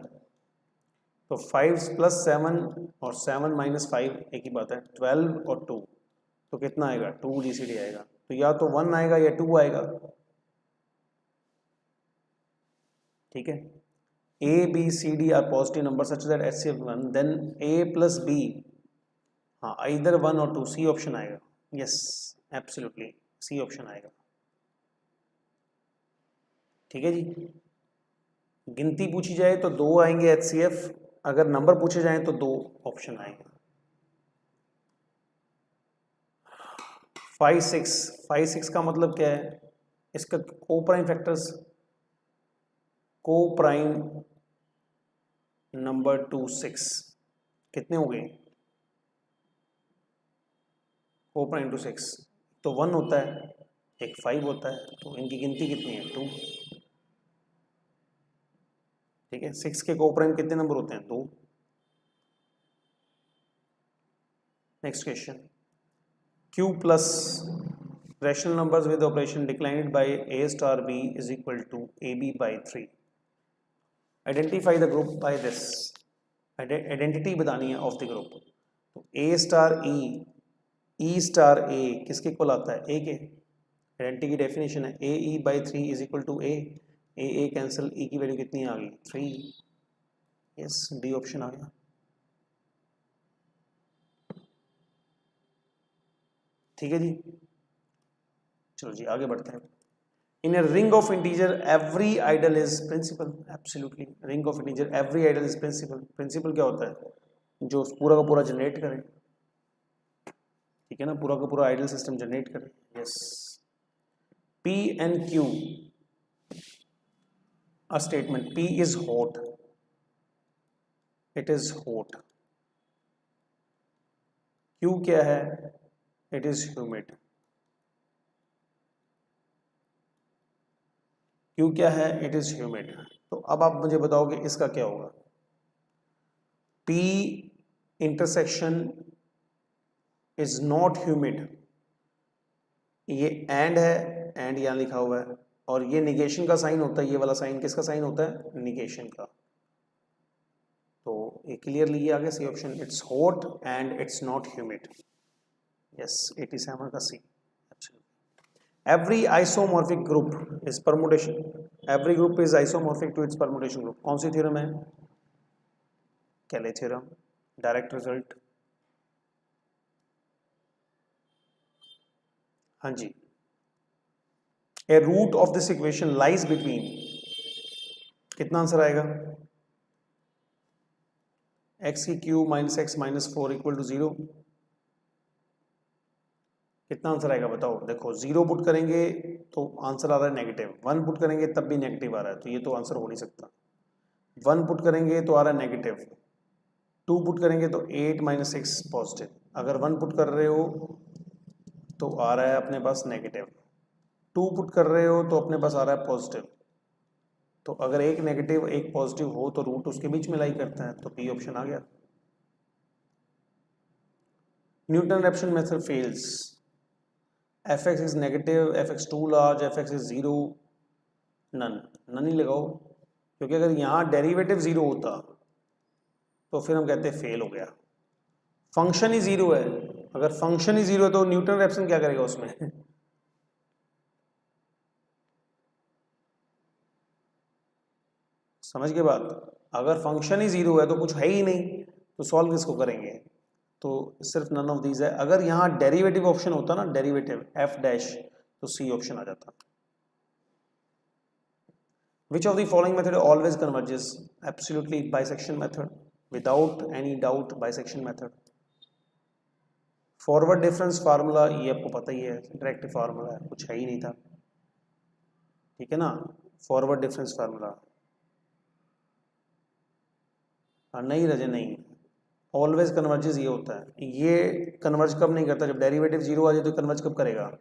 तो 5 प्लस 7 और 7 माइनस 5 एक ही बात है, 12 और 2, तो कितना आएगा, 2 GCD आएगा। तो या तो 1 आएगा या 2 आएगा, ठीक है। A, B, C, D are positive numbers such that HCF 1, then A plus B, हाँ either 1 और 2, C ऑप्शन आएगा, यस एब्सोल्युटली C ऑप्शन आएगा, ठीक है जी। गिनती पूछी जाए तो 2 आएंगे HCF, अगर नंबर पूछे जाए तो 2 ऑप्शन आएंगे। 5, 6 का मतलब क्या है, इसका को प्राइम फैक्टर्स, को प्राइम नंबर 2, 6 कितने हो गए, को प्राइम 2, 6 तो 1 होता है, एक 5 होता है, तो इनकी गिनती कितनी है, 2, ठीक है। 6 के को प्राइम कितने नंबर होते हैं, 2। Next question, Q plus rational numbers with operation declined by A star B is equal to AB by 3। Identify the group by this, identity बतानी है ऑफ द ग्रुप। तो A star E star A किसके इक्वल आता है, A के। आइडेंटिटी की डेफिनेशन है AE by 3 is equal to A cancel, E की वैल्यू कितनी आ गई, 3, यस, डी ऑप्शन आ गया। ठीक है जी, चलो जी आगे बढ़ते हैं। In a ring of integer every ideal is principal, absolutely, ring of integer every ideal is principal. Principal क्या होता है? जो पूरा का पूरा जनरेट करे, ठीक है ना, पूरा का पूरा आइडल सिस्टम जनरेट करे। Yes, P and Q, a statement P is hot, it is hot. Q क्या है? It is humid. क्यू क्या है? It is humid. तो अब आप मुझे बताओगे इसका क्या होगा? P intersection is not humid, ये एंड है, एंड यहां लिखा हुआ है, और ये निगेशन का साइन होता है। ये वाला साइन किसका साइन होता है? निगेशन का। तो ये क्लियरली ये आ गया C option, it's hot and it's not humid. Yes, 87 का C. Every isomorphic group is permutation, every group is isomorphic to its permutation group. कौन सी थ्योरम है? Cayley theorem. Direct result. हाँ जी, a root of this equation lies between, कितना आंसर आएगा? एक्स की cube minus x minus 4 equal to 0। कितना आंसर आएगा बताओ? देखो, 0 पुट करेंगे तो आंसर आ रहा है नेगेटिव, 1 पुट करेंगे तब भी नेगेटिव आ रहा है, तो ये तो आंसर हो नहीं सकता। 1 पुट करेंगे तो आ रहा है नेगेटिव, 2 पुट करेंगे तो 8 माइनस 6 पॉजिटिव, अगर 1 पुट कर रहे हो तो आ रहा है अपने पास नेगेटिव, 2 पुट कर रहे हो तो अपने पास आ रहा है पॉजिटिव। तो अगर एक नेगेटिव एक पॉजिटिव हो तो रूट उसके बीच में लाई करता है, तो बी ऑप्शन आ गया। Newton Raphson method fails, fx is negative, fx too large, fx is 0, none, none ही लगाओ, क्योंकि अगर यहाँ डेरिवेटिव 0 होता तो फिर हम कहते फेल हो गया। फंक्शन ही 0 है, अगर फंक्शन ही 0 है तो न्यूटन रैप्सन क्या करेगा उसमें? समझ के बात? अगर फंक्शन ही 0 है तो कुछ है ही नहीं, तो सॉल्व किसको करेंगे? तो सिर्फ नन ऑफ दीज है। अगर यहाँ डेरिवेटिव ऑप्शन होता ना, डेरिवेटिव एफ डैश, तो सी ऑप्शन आ जाता। Which of the following method always converges? Absolutely bisection method, without any doubt bisection method. Forward difference formula ये आपको पता ही है, डायरेक्ट फार्मूला है, कुछ है ही नहीं था, ठीक है ना। फॉरवर्ड डिफरेंस फार्मूला, नहीं रजे नहीं, ऑलवेज कन्वर्जेस ये होता है। ये कन्वर्ज कब नहीं करता? जब डेरिवेटिव 0 आ जाए तो कन्वर्ज कब करेगा?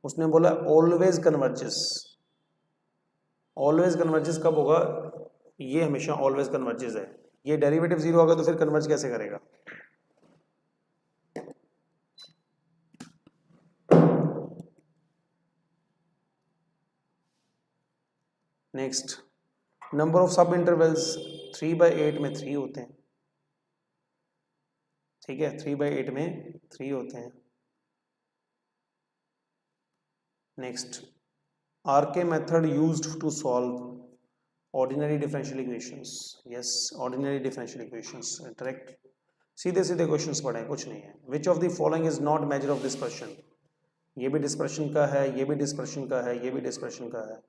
उसने बोला ऑलवेज कन्वर्जेस, ऑलवेज कन्वर्जेस कब होगा? ये हमेशा ऑलवेज कन्वर्जेस है। ये डेरिवेटिव 0 होगा तो फिर कन्वर्ज कैसे करेगा? नेक्स्ट, नंबर ऑफ सब इंटरवल्स 3/8 में 3 होते हैं, ठीक है, 3/8 में 3 होते हैं। Next, RK method used to solve ordinary differential equations. Yes, ordinary differential equations, direct सीधे सीधे क्वेश्चंस पढ़े, कुछ नहीं है। Which of the following is not measure of dispersion, ये भी डिस्पर्शन का है, ये भी डिस्पर्शन का है, ये भी डिस्पर्शन का है,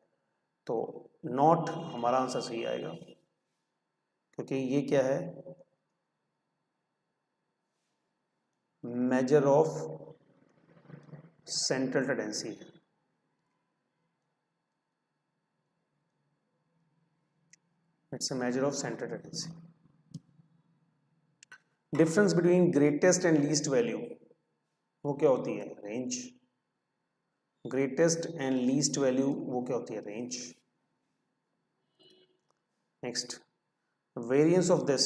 तो नॉट हमारा आंसर सही आएगा, क्योंकि ये क्या है? मेजर ऑफ सेंट्रल टेंडेंसी है। It's a measure of central tendency. Difference between greatest and least value, वो क्या होती है? Range. Greatest and least value वो क्या होती है? Range. Next, variance of this,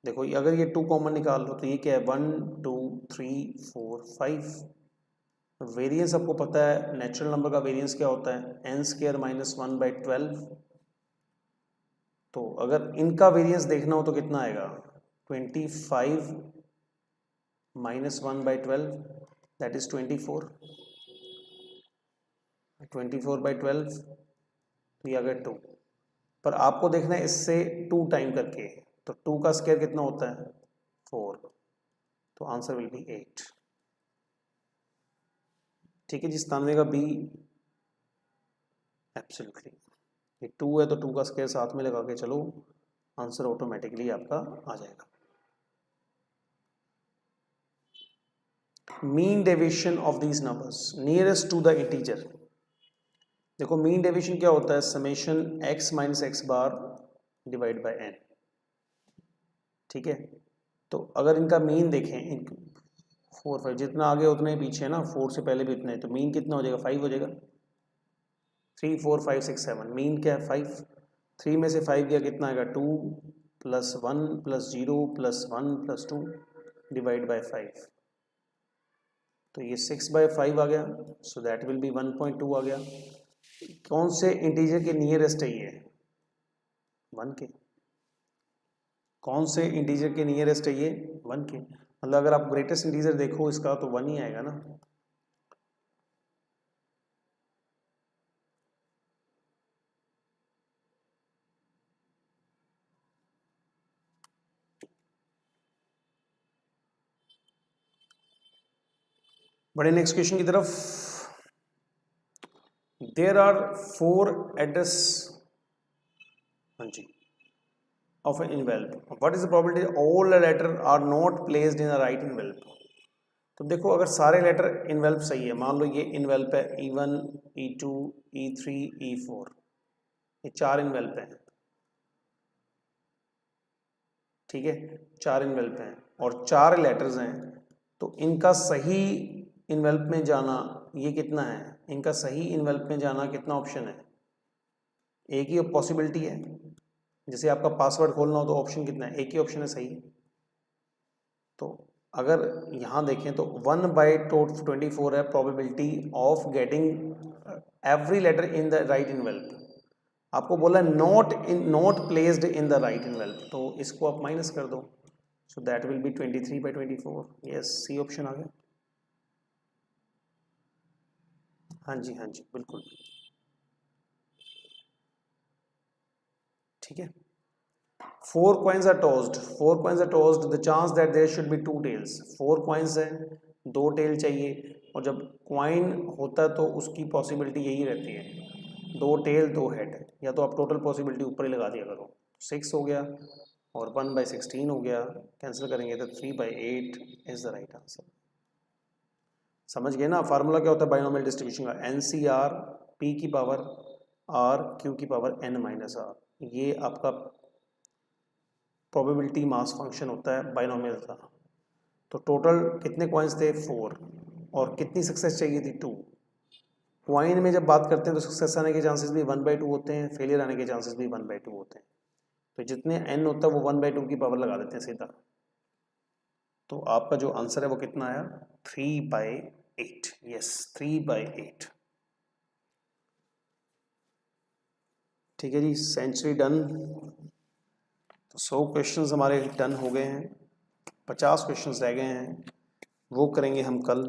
देखो अगर ये 2 कॉमन निकाल लो तो ये क्या है? 1 2 3 4 5। वेरिएंस आपको पता है, नेचुरल नंबर का वेरिएंस क्या होता है? n² - 1/12। तो अगर इनका वेरिएंस देखना हो तो कितना आएगा? 25 - 1/12, दैट इज 24। 24/12 तो ये आ गया 2। पर आपको देखना है इससे 2 टाइम करके, तो 2 का स्क्वायर कितना होता है 4, तो आंसर विल बी 8। ठीक है जी, 97 का बी एब्सोल्युटली, ये 2 है तो 2 का स्क्वायर साथ में लगा के चलो, आंसर ऑटोमेटिकली आपका आ जाएगा। Mean deviation of these numbers nearest to the integer. देखो मीन डेविएशन क्या होता है, summation x minus x bar divide by n। ठीक है, तो अगर इनका मीन देखें 4 5, जितना आगे उतना ही पीछे है ना, 4 से पहले भी उतना है, तो मीन कितना हो जाएगा 5 हो जाएगा। 3 4 5 6 7, मीन क्या है 5। 3 में से 5 गया कितना आएगा 2 plus 1 plus 0 plus 1 plus 2 divide by 5, तो ये 6/5 आ गया, सो दैट विल बी 1.2 आ गया। कौन से इंटीजर के नियरेस्ट है ये 1 के, कौन से इंटीजर के नियरेस्ट है ये 1 के, मतलब अगर आप ग्रेटेस्ट इंटीजर देखो इसका तो 1 ही आएगा ना। बड़े नेक्स्ट क्वेश्चन की तरफ। देयर आर 4 एड्रेस, हाँ जी, of an envelope. What is the probability all the letter are not placed in the right envelope? तो देखो अगर सारे लेटर इन्वेल्प सही है, मान लो ये इन्वेल्प है E1 E2 E3 E4, ये 4 इन्वेल्प हैं, ठीक है 4 इन्वेल्प हैं और 4 लेटर्स हैं, तो इनका सही इन्वेल्प में जाना ये कितना है, इनका सही इन्वेल्प में जाना कितना ऑप्शन है, एक ही पॉसिबिलिटी है। जैसे आपका पासवर्ड खोलना हो तो ऑप्शन कितना है, एक ही ऑप्शन है सही। तो अगर यहाँ देखें तो 1/24 है probability of getting every letter in the right envelope. आपको बोला not placed in the right envelope, तो इसको आप माइनस कर दो, so that will be 23/24। Yes, C option आ गया। हाँ जी हाँ जी बिल्कुल, ठीक है। 4 coins are tossed, 4 coins are tossed, the chance that there should be 2 tails, 4 coins है 2 टेल चाहिए, और जब क्वाइन होता है तो उसकी पॉसिबिलिटी यही रहती है 2 टेल 2 हेड, या तो आप टोटल पॉसिबिलिटी ऊपर ही लगा दिया करो, 6 हो गया और 1/16 हो गया, कैंसिल करेंगे तो 3/8 इज द राइट आंसर। समझ गए ना, फार्मूला क्या होता है बाइनोमियल डिस्ट्रीब्यूशन का, NCR P की पावर R Q की पावर N माइनस R, ये आपका प्रोबेबिलिटी मास फंक्शन होता है बाइनोमियल का। तो टोटल कितने कॉइन्स थे 4, और कितनी सक्सेस चाहिए थी 2। क्वाइन में जब बात करते हैं तो सक्सेस आने के चांसेस भी 1/2 होते हैं, फेलियर आने के चांसेस भी 1/2 होते हैं, तो जितने n होता है वो 1/2 की पावर लगा देते हैं सीधा। तो आपका जो आंसर है वो कितना आया 3/8, यस 3/8। ठीक है जी, सेंचुरी डन। तो 100 क्वेश्चंस हमारे डन हो गए हैं, 50 क्वेश्चंस रह गए हैं, वो करेंगे हम कल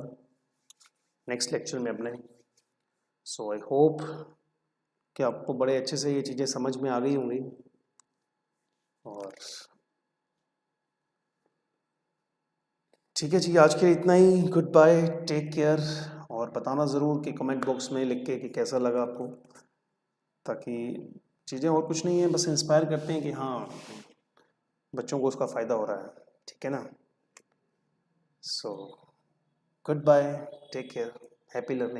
नेक्स्ट लेक्चर में अपने। सो आई होप कि आपको बड़े अच्छे से ये चीज़ें समझ में आ गई होंगी, और ठीक है जी, आज के लिए इतना ही। गुड बाय, टेक केयर, और बताना ज़रूर कि कमेंट बॉक्स में लिख के कि कैसा लगा आपको, ताकि चीज़ें और कुछ नहीं है, बस इंस्पायर करते हैं कि हाँ बच्चों को उसका फ़ायदा हो रहा है, ठीक है ना। So good bye, take care, happy learning.